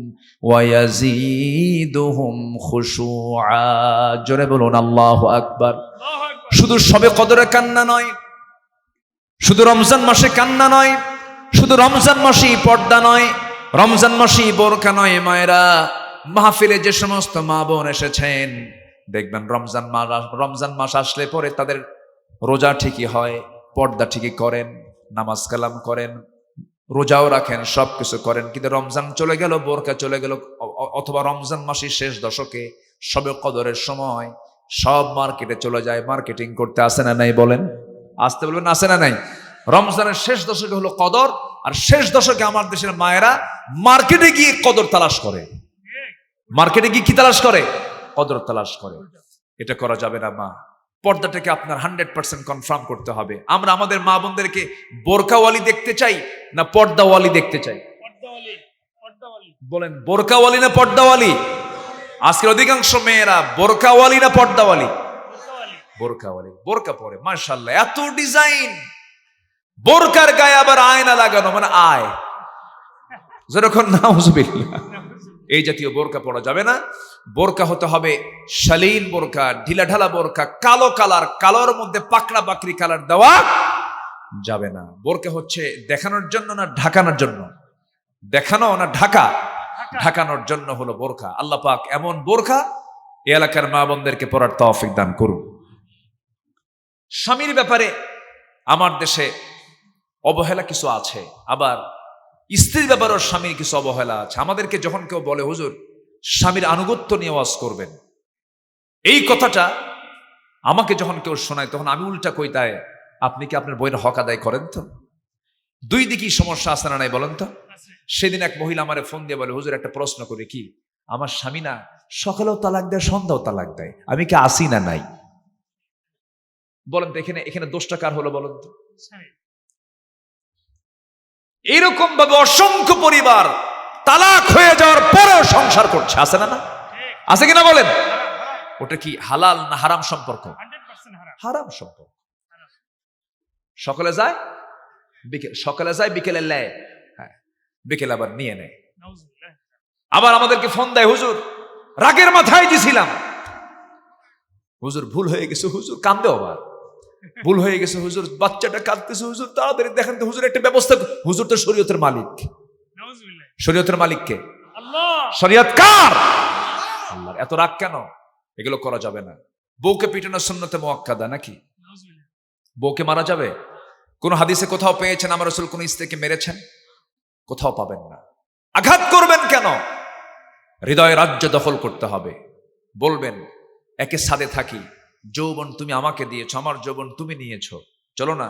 ওয়া ইয়াজিদুহুম খুশুআ। জোরে বলুন আল্লাহু আকবার। শুধু শবে কদরে কান্না নয়, শুধু রমজান মাসে কান্না নয়, শুধু রমজান মাসেই পর্দা নয়, রমজান মাসেই বোরকা নয়। মায়েরা, মাহফিলে যে সমস্ত মা বোন এসেছেন দেখবেন রমজান মাস আসলে পরে তাদের রোজা ঠিকই হয়, পর্দা ঠিকই করেন, নামাজ কালাম করেন, রোজাও রাখেন, সবকিছু করেন, কিন্তু রমজান চলে গেল, বোরকা চলে গেল, অথবা রমজান মাসের শেষ দশকে শবে কদরের সময় সব মার্কেটে চলে যায়। মার্কেটিং করতে আসে না নাই? বলেন, আসতে বলবেন আসে না নাই? রমজানের শেষ দশকে হলো কদর, আর শেষ দশকে আমার দেশের মায়েরা মার্কেটে গিয়ে কদর তালাশ করে। মার্কেটে গিয়ে কি তালাশ করে? কদর তালাশ করে। এটা করা যাবে না মা। পর্দাটাকে আপনার 100% কনফার্ম করতে হবে। আমরা আমাদের মা বোনদেরকে বোরকাওয়ালি দেখতে চাই না পর্দাওয়ালি দেখতে চাই? বলেন, বোরকাওয়ালি না পর্দাওয়ালি? আজকের অধিকাংশ মেয়েরা বোরকাওয়ালি না পর্দাওয়ালি? বোরকাওয়ালি। বোরকা পরে মাশাআল্লাহ, এত ডিজাইন। বোরকার গায়ে আবার আয়না লাগানো, মানে আয় যেরকম নাউজুবিল্লাহ। এই জাতীয় বোরকা পরা যাবে না। বোরকা হতে হবে শালীন বোরকা, ঢিলাঢালা বোরকা, কালো কালার, কালোর মধ্যে পাকড়া বাকরি কালার দেওয়া যাবে না। বোরকা হচ্ছে দেখানোর জন্য না ঢাকানোর জন্য? দেখানো না ঢাকা? ঢাকানোর জন্য হলো বোরকা। আল্লাহ পাক এমন বোরকা এই এলাকার মা বোনদেরকে পরার তৌফিক দান করুন। স্বামীর ব্যাপারে আমার দেশে অবহেলা কিছু আছে, আবার স্ত্রীর ব্যাপারেও স্বামীর কিছু অবহেলা আছে। আমাদেরকে যখন কেউ বলে হুজুর স্বামীর আনুগত্য নিয়ে ওয়াজ করবেন, এই কথাটা আমাকে যখন কেউ শোনায় তখন আমি উল্টা কই, তাই আপনি কি আপনার বইয়ের হক আদায় করেন? তো দুই দিকেই সমস্যা আছে না নাই বলেন তো? সেদিন এক মহিলা আমারে ফোন দিয়ে বলে, হুজুর একটা প্রশ্ন করি, কি আমার স্বামী না সকালেও তালাক দেয়, সন্ধ্যাও তালাক দেয়, আমি কি আসি না নাই? বলেন তো এখানে দোষটা কার হলো বলেন তো? এরকম ভাবে অসংখ্য পরিবার তালাক হয়ে যাওয়ার পরেও সংসার করছে, আছে না? আছে কিনা বলেন? ওটা কি হালাল না হারাম সম্পর্ক? হারাম সম্পর্ক। সকালে যায় বিকেলে নেয়, হ্যাঁ বিকেলে আবার নিয়ে নেয়। আবার আমাদেরকে ফোন দেয়, হুজুর রাগের মাথায় দিছিলাম, হুজুর ভুল হয়ে গেছে, হুজুর কান্দে, আবার ভুল হয়ে গেছে হুজুর, বাচ্চাটা কাঁদতেছে, হুজুর তাড়াতাড়ি দেখেন তো, হুজুর একটা ব্যবস্থা। হুজুর তো শরীয়তের মালিক। শরীয়তের মালিক কে? আল্লাহ। শরীয়ত কার? আল্লাহর। এত রাগ কেন? এগুলো করা যাবে না। বউকে পিটানো সুন্নতে মুআক্কাদা নাকি? বউকে মারা যাবে? কোন হাদিসে কোথাও পেয়েছেন আমার রাসূল কোন স্ত্রীকে মেরেছেন? কোথাও পাবেন না। আঘাত করবেন কেন? হৃদয় রাজ্য দখল করতে হবে। বলবেন একে সাদে থাকি, যৌবন তুমি আমাকে দিয়েছ, আমার যৌবন তুমি নিয়েছ, চলো না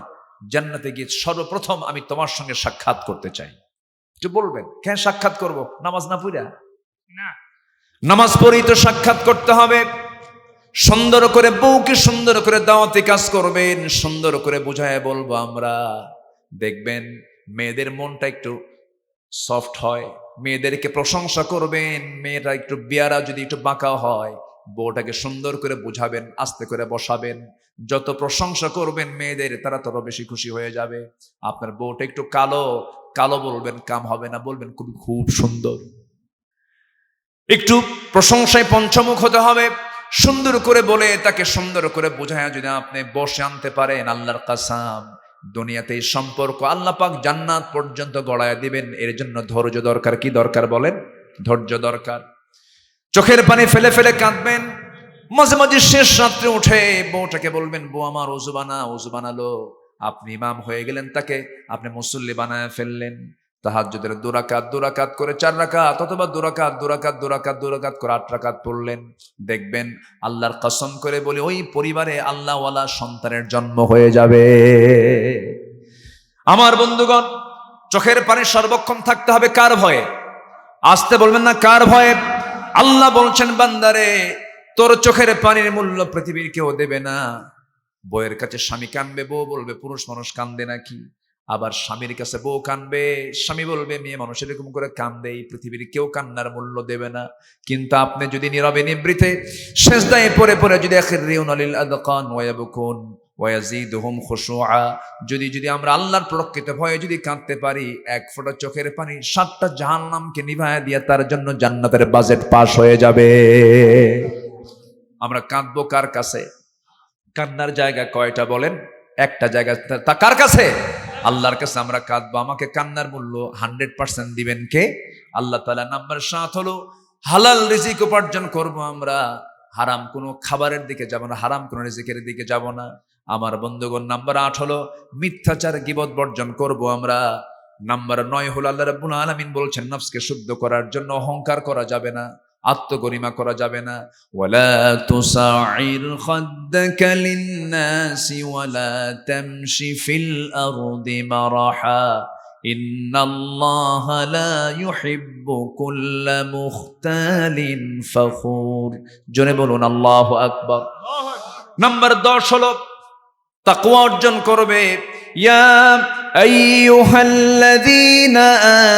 জান্নাতে গিয়ে সর্বপ্রথম আমি তোমার সঙ্গে সাক্ষাৎ করতে চাই। একটু বলবেন কেন সাক্ষাৎ করব? নামাজ না পড়া? না, নামাজ পড়েই তো সাক্ষাৎ করতে হবে। সুন্দর করে বউকে সুন্দর করে দাওয়াতে কাজ করবেন, সুন্দর করে বুঝায় বলবো আমরা। দেখবেন মেয়েদের মনটা একটু সফট হয়, মেয়েদেরকে প্রশংসা করবেন। মেয়েটা একটু বিয়ারা যদি একটু বাঁকা হয়, বউটাকে সুন্দর করে বুঝাবেন, আস্তে করে বসাবেন। যত প্রশংসা করবেন মেয়েদের, তারা তত বেশি খুশি হয়ে যাবে। আপনার বউটা একটু কালো, কালো বলবেন কাম হবে না, বলবেন খুব সুন্দর। একটু প্রশংসায় পঞ্চমুখ হতে হবে। সুন্দর করে বলে তাকে সুন্দর করে বোঝায় যদি আপনি বসে আনতে পারেন, আল্লাহর কাসাম দুনিয়াতে এই সম্পর্ক আল্লাহ পাক জান্নাত পর্যন্ত গড়ায় দিবেন। এর জন্য ধৈর্য দরকার। কি দরকার বলেন? ধৈর্য দরকার। চোখের পানি ফেলে ফেলে কাঁদবেন। মাঝে মাঝে শেষ রাত্রে উঠে বউটাকে বলবেন, বউ আমার ওযু বানা। ওযু বানালো, আপনি ইমাম হয়ে গেলেন, তাকে আপনি মুসল্লি বানায় ফেললেন। তাহাজ্জুদের 2 রাকাত করে 4 রাকাত, অথবা 2 রাকাত করে 8 রাকাত পড়লেন। দেখবেন আল্লাহর কসম করে বলি ওই পরিবারে আল্লাহওয়ালা সন্তানের জন্ম হয়ে যাবে। আমার বন্ধুগণ, চোখের পানি সর্বক্ষণ থাকতে হবে। কার ভয়ে? আসতে বলবেন না, কার ভয়ে? আল্লাহ বলছেন বান্দারে তোর চোখের পানির মূল্য পৃথিবীর কেউ দেবে না। বউয়ের কাছে স্বামী কাঁদবে, বউ বলবে পুরুষ মানুষ কান্দে নাকি? আবার স্বামীর কাছে বউ কাঁদবে, স্বামী বলবে মেয়ে মানুষ এরকম করে কান্দে, পৃথিবীর কেউ কান্নার মূল্য দেবে না। কিন্তু আপনি যদি নীরবে নিভৃতে সেজদায় পড়ে পড়ে যদি আখিরিউনা লিল আযকান ওয়া ইয়াবকুন ওয়া ইয়াজিদুহুম খুশুআ, যদি আমরা আল্লাহর প্রকৃত ভয়ে যদি কাঁদতে পারি, এক ফোঁটা চোখের পানি 7টা জাহান্নামকে নিভায়া দিয়ে তার জন্য জান্নাতের বাজেট পাস হয়ে যাবে। আমরা কাঁদবো কার কাছে? কান্নার জায়গা কয়টা বলেন? একটা জায়গা। তা কার কাছে? আল্লাহর কাছে আমরা কাঁদবো। আমাকে কান্নার মূল্য 100% দিবেন কে? আল্লাহ তাআলা। নাম্বার 7 হলো হালাল রিজিক উপার্জন করব আমরা। হারাম কোনো খাবারের দিকে যাব না, হারাম কোনো রিজিকের দিকে যাব না। আমার বন্ধুগণ, নাম্বার 8 হলো মিথ্যাচার গীবত বর্জন করব আমরা। নাম্বার 9 হলো আল্লাহ রাব্বুল আলামিন বলছেন নফসকে শুদ্ধ করার জন্য অহংকার করা যাবে না, আত্মগরিমা করা যাবে না। ওয়ালা তুসাইর খাদ্দাকা লিন-নাসি ওয়ালা তামশি ফিল আরদি মারাহা ইন্নাল্লাহা লা ইউহিব্বু কুল্লা মুখতালিন ফখুর। জোরে বলুন আল্লাহু আকবার। নাম্বার 10 হলো তাকওয়া অর্জন করবে। ইয়া আইয়ুহাল্লাযীনা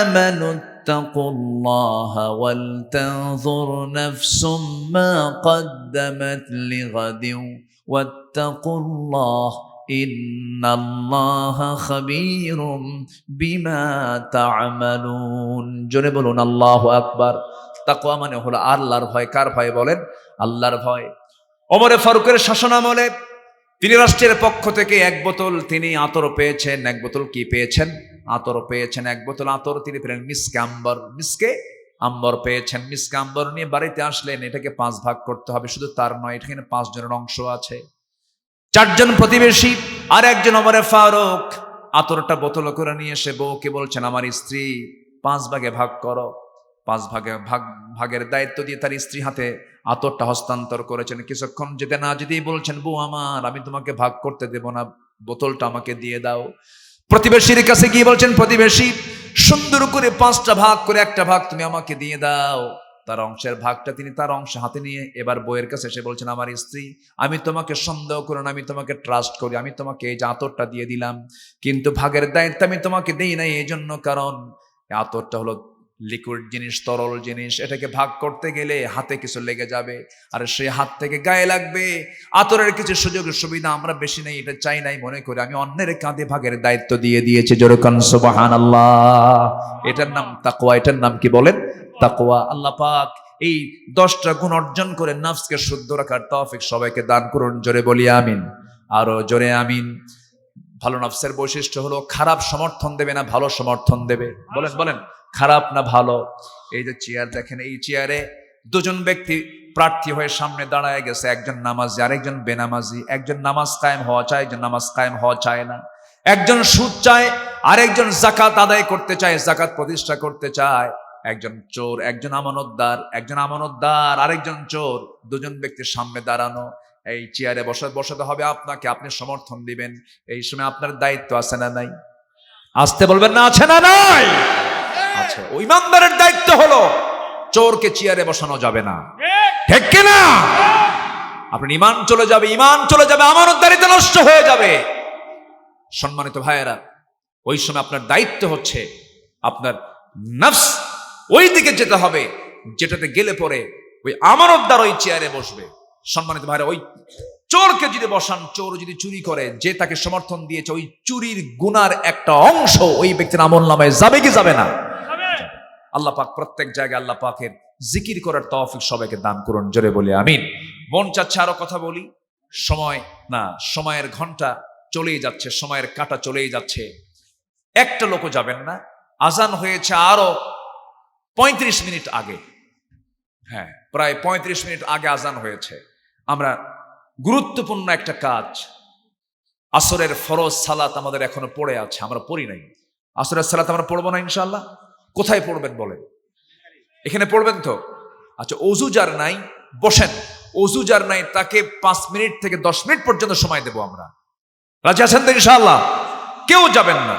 আমানু তাকুল্লাহা ওয়াল তানজুর নাফসুম মা কদ্দামাত লিগাদিন ওয়াত্তাকুল্লাহ ইন্নাল্লাহা খাবীরুম বিমা তা'মালুন। জোরে বলুন আল্লাহু আকবার। তাকওয়া মানে হলো আল্লাহর ভয়। কার ভয় বলেন? আল্লাহর ভয়। ওমরে ফারুকের শাসনামলে তিনি রাষ্ট্রের পক্ষ থেকে 1 বোতল তিনি আতর পেয়েছেন। 1 বোতল কি পেয়েছেন? আতর পেয়েছেন। 1 বোতল আতর তিনি পেলেন মিসকে আম্বর পেয়েছেন। মিসকে আম্বর নিয়ে বাড়িতে আসলেন। এটাকে 5 ভাগ করতে হবে। শুধু তার নয়, এখানে 5 জনের অংশ আছে। 4 জন প্রতিবেশী আর 1 জন ওমরে ফারুক আতরটা বোতল করে নিয়ে এসে বউকে বলছেন আমার স্ত্রী 5 ভাগে ভাগ করো। 5 ভাগের দায়িত্ব দিয়ে তার স্ত্রী হাতে আতরটা হস্তান্তর করেছেন। কিছুক্ষণ যেতে না যেতেই বলছেন বউ আমার, আমি তোমাকে ভাগ করতে দেব না, বোতলটা আমাকে দিয়ে দাও। প্রতিবেশীর কাছে গিয়ে বলছেন প্রতিবেশী সুন্দর করে 5টা ভাগ করে 1টা ভাগ তুমি আমাকে দিয়ে দাও। তার অংশের ভাগটা তিনি তার অংশ হাতে নিয়ে এবার বউয়ের কাছে এসে বলছেন আমার স্ত্রী, আমি তোমাকে সন্দেহ করি না, আমি তোমাকে ট্রাস্ট করি, আমি তোমাকে এই যে আতরটা দিয়ে দিলাম, কিন্তু ভাগের দায়িত্ব আমি তোমাকে দেই নাই এই জন্য, কারণ আতরটা হলো লিকুইড জিনিস, তরল জিনিস, এটাকে ভাগ করতে গেলে হাতে কিছু লেগে যাবে, আর সেই হাত থেকে গায়ে লাগবে। আতরের কিছু সুযোগ সুবিধা আমরা বেশি নেই, এটা চাই নাই মনে করে আমি অন্যের কাঁধে ভাগের দায়িত্ব দিয়ে দিয়েছি। জোরে কান সুবহানাল্লাহ। এটার নাম তাকওয়া। এটার নাম কি বলেন? তাকওয়া। আল্লাহ পাক এই 10টা গুণ অর্জন করে নফসকে শুদ্ধ রাখার তৌফিক সবাইকে দান করুন। জোরে বলি আমিন। আরো জোরে আমিন। ভালো নফসের বৈশিষ্ট্য হলো খারাপ সমর্থন দেবে না, ভালো সমর্থন দেবে। বলেন বলেন, খারাপ না ভালো? এই যে চেয়ার দেখেন, এই চেয়ারে 2 জন ব্যক্তি প্রার্থী হয়ে সামনে দাঁড়ায় গেছে, একজন নামাজি আরেকজন বেনামাজি। একজন নামাজ কায়েম হওয়া চায়, একজন নামাজ কায়েম হওয়া চায় না। একজন সুদ চায়, আরেকজন জাকাত আদায় করতে চায়, জাকাত প্রতিষ্ঠা করতে চায়। একজন চোর, একজন আমানতদার, আরেকজন চোর, দুজন ব্যক্তির সামনে দাঁড়ানো। এই চেয়ারে বসাতে হবে আপনাকে, আপনি সমর্থন দিবেন। এই সময় আপনার দায়িত্ব আছে না নাই? আসতে বলবেন না, আছে না নাই? আছে। ওই ইমানদারের দায়িত্ব হলো চোরকে চেয়ারে বসানো যাবে না, ঠিক কিনা? আপনার ইমান চলে যাবে, আমানতদারিতা নষ্ট হয়ে যাবে। সম্মানিত ভাইয়েরা, ওই সময় আপনার দায়িত্ব হচ্ছে আপনার নফস ওই দিকে যেতে হবে যেটাতে গেলে পরে ওই আমানতদার ওই চেয়ারে বসবে। সম্মানিত ভাইয়েরা, ওই চোরকে যদি বসান, চোর যদি চুরি করে, যে তাকে সমর্থন দিয়েছে, ওই চুরির গুনার একটা অংশ ওই ব্যক্তির আমলনামায় যাবে কি যাবে না? আল্লাহ পাক প্রত্যেক জায়গায় আল্লাহ পাকের জিকির করার তৌফিক সবাইকে দান করুন, জোরে বলি আমিন। মন চাচ্ছে আরো কথা বলি, সময় না, সময়ের ঘন্টা চলেই যাচ্ছে, সময়ের কাঁটা চলেই যাচ্ছে। একটা লোকও যাবেন না। আজান হয়েছে আরো 35 মিনিট আগে, হ্যাঁ প্রায় 35 মিনিট আগে আজান হয়েছে। আমরা গুরুত্বপূর্ণ একটা কাজ, আসরের ফরজ সালাত আমাদের এখনো পড়ে আছে, আমরা পড়ি নাই। আসরের সালাত আমরা পড়বো না ইনশাআল্লাহ। কোথায় পড়বেন বলেন? এখানে পড়বেন তো? আচ্ছা, অজু যার নাই বসেন, অজু যার নাই তাকে 5 মিনিট থেকে 10 মিনিট পর্যন্ত সময় দেব আমরা। রাজি আছেন তো ইনশাআল্লাহ? কেউ যাবেন না,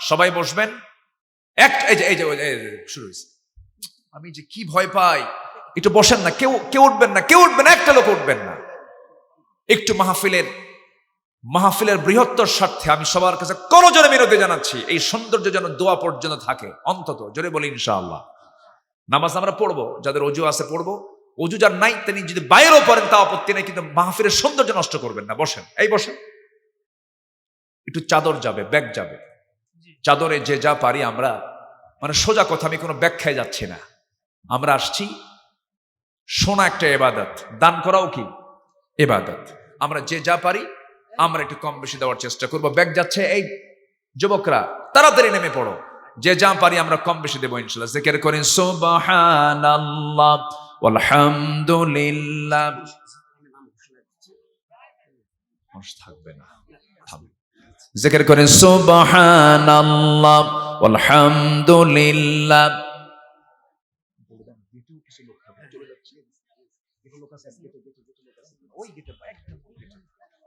সবাই বসবেন। এই যে শুরু হয়েছে, আমি যে কি ভয় পাই। একটু বসেন না, কেউ উঠবেন না, একটা লোক উঠবেন না। একটু মাহফিলের বৃহত্তর স্বার্থে আমি সবার কাছে করজোরে মিনতি জানাচ্ছি, এই সৌন্দর্য যেন দোয়া পর্যন্ত থাকে, অন্তত জোরে বলি ইনশাআল্লাহ। নামাজ আমরা পড়বো, যাদের অজু আছে পড়বো, অজু যার নাই তিনি যদি বাইরেও পড়েন তা আপত্তি নেই, কিন্তু মাহফিলের সৌন্দর্য নষ্ট করবেন না। বসেন, বসেন। একটু চাদর যাবে, ব্যাগ যাবে, চাদরে যে যা পারি আমরা, মানে সোজা কথা, আমি কোনো ব্যাখ্যায় যাচ্ছি না। আমরা আসছি, শোনা একটা ইবাদত, দান করাও কি ইবাদত। আমরা যে যা পারি আমরা একটু কম বেশি দেওয়ার চেষ্টা করবো। ব্যাগ যাচ্ছে, এই যুবকরা তাড়াতাড়ি নেমে পড়ো, যে যা পারি আমরা কম বেশি দেবো ইনশাআল্লাহ। জিকির করেন সুবহানাল্লাহ ওয়ালহামদুলিল্লাহ। থাকবে না, জিকির করেন সুবহানাল্লাহ ওয়ালহামদুলিল্লাহ।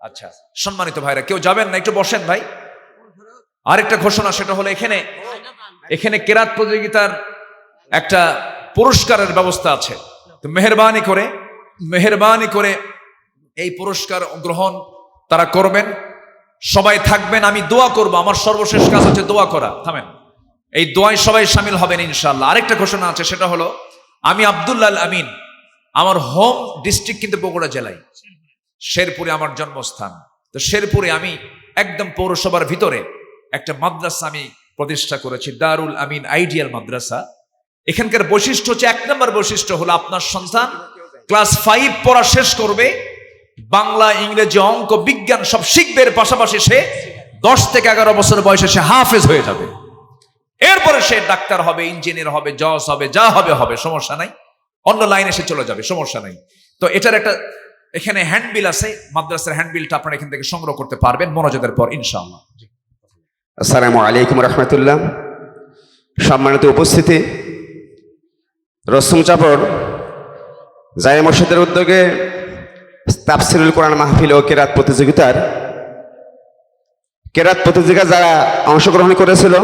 আচ্ছা, সম্মানিত ভাইরা, কেউ যাবেন না, একটু বসেন ভাই। আরেকটা ঘোষণা, সেটা হলো এখানে কেরাত প্রতিযোগিতার একটা পুরস্কারের ব্যবস্থা আছে। তো মেহেরবানি করে এই পুরস্কার গ্রহণ তারা করবেন, সবাই থাকবেন। আমি দোয়া করব, আমার সর্বশেষ কাজ হচ্ছে দোয়া করা। থামেন, এই দোয়ায় সবাই শামিল হবেন ইনশাআল্লাহ। আরেকটা ঘোষণা আছে, সেটা হলো আমি আব্দুল্লাহ আমিন, আমার হোম ডিস্ট্রিক্ট কিন্তু বগুড়া জেলায়, শেরপুরে আমার জন্মস্থান। তো শেরপুরে আমি একদম পৌরসভার ভিতরে একটা মাদ্রাসা আমি প্রতিষ্ঠা করেছি, দারুল আমিন আইডিয়াল মাদ্রাসা। এখানকার বৈশিষ্ট্য হচ্ছে, 1 নম্বর বৈশিষ্ট্য হলো আপনার সন্তান ক্লাস 5 পড়া শেষ করবে, বাংলা, ইংরেজি, অঙ্ক, বিজ্ঞান সব শিখবে, এর পাশাপাশি সে 10 থেকে 11 বছর বয়সে সে হাফেজ হয়ে যাবে। এরপরে সে ডাক্তার হবে, ইঞ্জিনিয়ার হবে, জজ হবে, যা হবে সমস্যা নাই, অন্য লাইনে সে চলে যাবে, সমস্যা নাই। তো এটার একটা এখানে হ্যান্ডবিল আছে, মাদ্রাসার হ্যান্ডবিলটা আপনারা এখান থেকে সংগ্রহ করতে পারবেন মোনাজাতের পর ইনশাআল্লাহ। আসসালামু আলাইকুম রহমতুল্লাহ। সম্মানিত উপস্থিতি, রসুম চাপড় জায়ে মসজিদের উদ্যোগে তাফসিরুল কোরআন মাহফিল ও কেরাত প্রতিযোগিতা যারা অংশগ্রহণ করেছিল,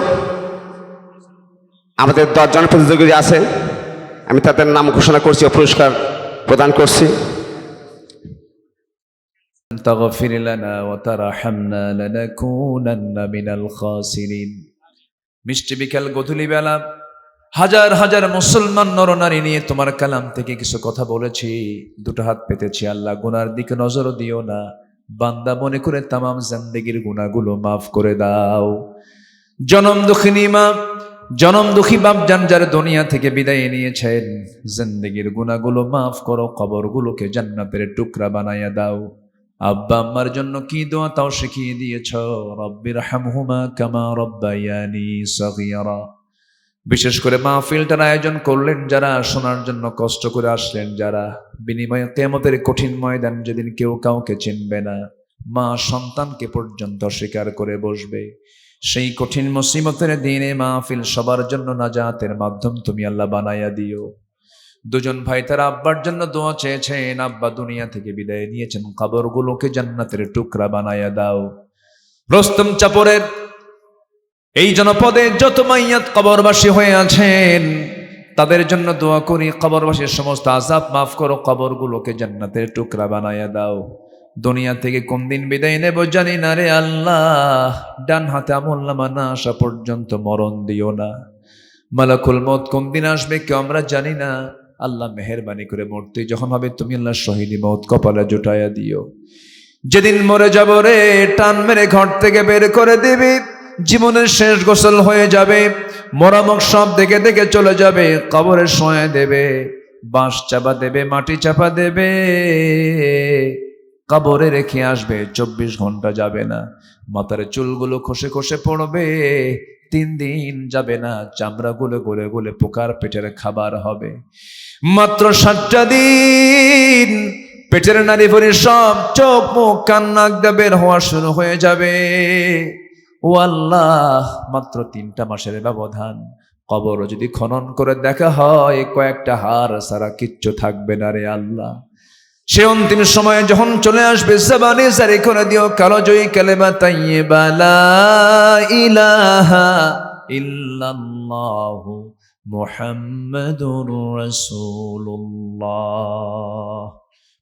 আমাদের 10 জন প্রতিযোগী আছে, আমি তাদের নাম ঘোষণা করছি ও পুরস্কার প্রদান করছি। تغفر لنا وترحمنا لنكونن من الخاسرين। মিষ্টি বিকাল গধূলি বেলা হাজার হাজার মুসলমান নরনারী নিয়ে তোমার কালাম থেকে কিছু কথা বলেছি, দুটো হাত পেতেছি। আল্লাহ, গুনার দিকে নজর দিও না, বান্দা মনে করে তামাম জিন্দেগির গুনাহগুলো মাফ করে দাও। জনম দুঃখিনী মা, জনম দুঃখী বাপ জান যারা দুনিয়া থেকে বিদায় নিয়েছেন, জিন্দেগির গুনাহগুলো মাফ করো, কবরগুলোকে জান্নাতের টুকরা বানাইয়া দাও। আব্বা আম্মার জন্য কি দোয়া তাও শিখিয়ে দিয়েছ, রব্বির হামহুমা কামা রব্বায়ানি সগীরা। বিশেষ করে মাহফিলটার আয়োজন করলেন যারা, শোনার জন্য কষ্ট করে আসলেন যারা, বিনিময়ে কিয়ামতের কঠিন ময়দান যেদিন কেউ কাউকে চিনবে না, মা সন্তানকে পর্যন্ত স্বীকার করে বসবে। সেই কঠিন মুসিবতের দিনে মাহফিল সবার জন্য নাজাতের মাধ্যম তুমি আল্লাহ বানাইয়া দিও। দুজন ভাই তার আব্বার জন্য দোয়া চেয়েছেন, আব্বা দুনিয়া থেকে বিদায় নিয়েছেন, কবরগুলোকে জান্নাতের টুকরা বানাইয়া দাও। রস্তম চাপরের এই জনপদে যত মাইয়াত কবরবাসী হয়ে আছেন তাদের জন্য দোয়া করি, কবরবাসীর সমস্ত আযাব মাফ করো, কবরগুলোকে জান্নাতের টুকরা বানাইয়া দাও। দুনিয়া থেকে কোন দিন বিদায় নেব জানি না রে আল্লাহ, ডান হাতে আমলনামা না আসা পর্যন্ত মরণ দিও না। মালাকুল মউত কোন দিন আসবে কেউ আমরা জানি না। আল্লাহ মেহেরবানি করে মরতে যখন হবে তুমি আল্লাহ শহীদি মউত কপালে জুটাইয়া দিও। যেদিন মরে যাব রে, টান মেরে ঘর থেকে বের করে দিবি, জীবনের শেষ গোসল হয়ে যাবে, মরামক সব দেখে দেখে চলে যাবে, কবরে শোয়া দেবে, বাঁশ চাপা দেবে, মাটি চাপা দেবে, কবরে রেখে আসবে, 24 ঘন্টা যাবে না, মাথার চুলগুলো খসে খসে পড়বে, 3 দিন যাবে না, চামড়া গুলো গলে গলে পোকার পেটের খাবার হবে। মাত্র 7টা দিন পেটের নারী ভরি সব চোখ মুখ কান নাক দিয়ে বের হওয়া শুরু হয়ে যাবে। ও আল্লাহ, মাত্র 3টা মাসের ব্যবধান, কবর যদি খনন করে দেখা হয় কয়েকটা হাড় সারা কিচ্ছু থাকবে না রে আল্লাহ। সে অন্তিম সময়ে যখন চলে আসবে, জবানে জারি করে দিও কালোজয়ী কালেমা তাইয়্যিবা লা ইলাহা ইল্লাল্লাহু মুহাম্মাদুর রাসূলুল্লাহ।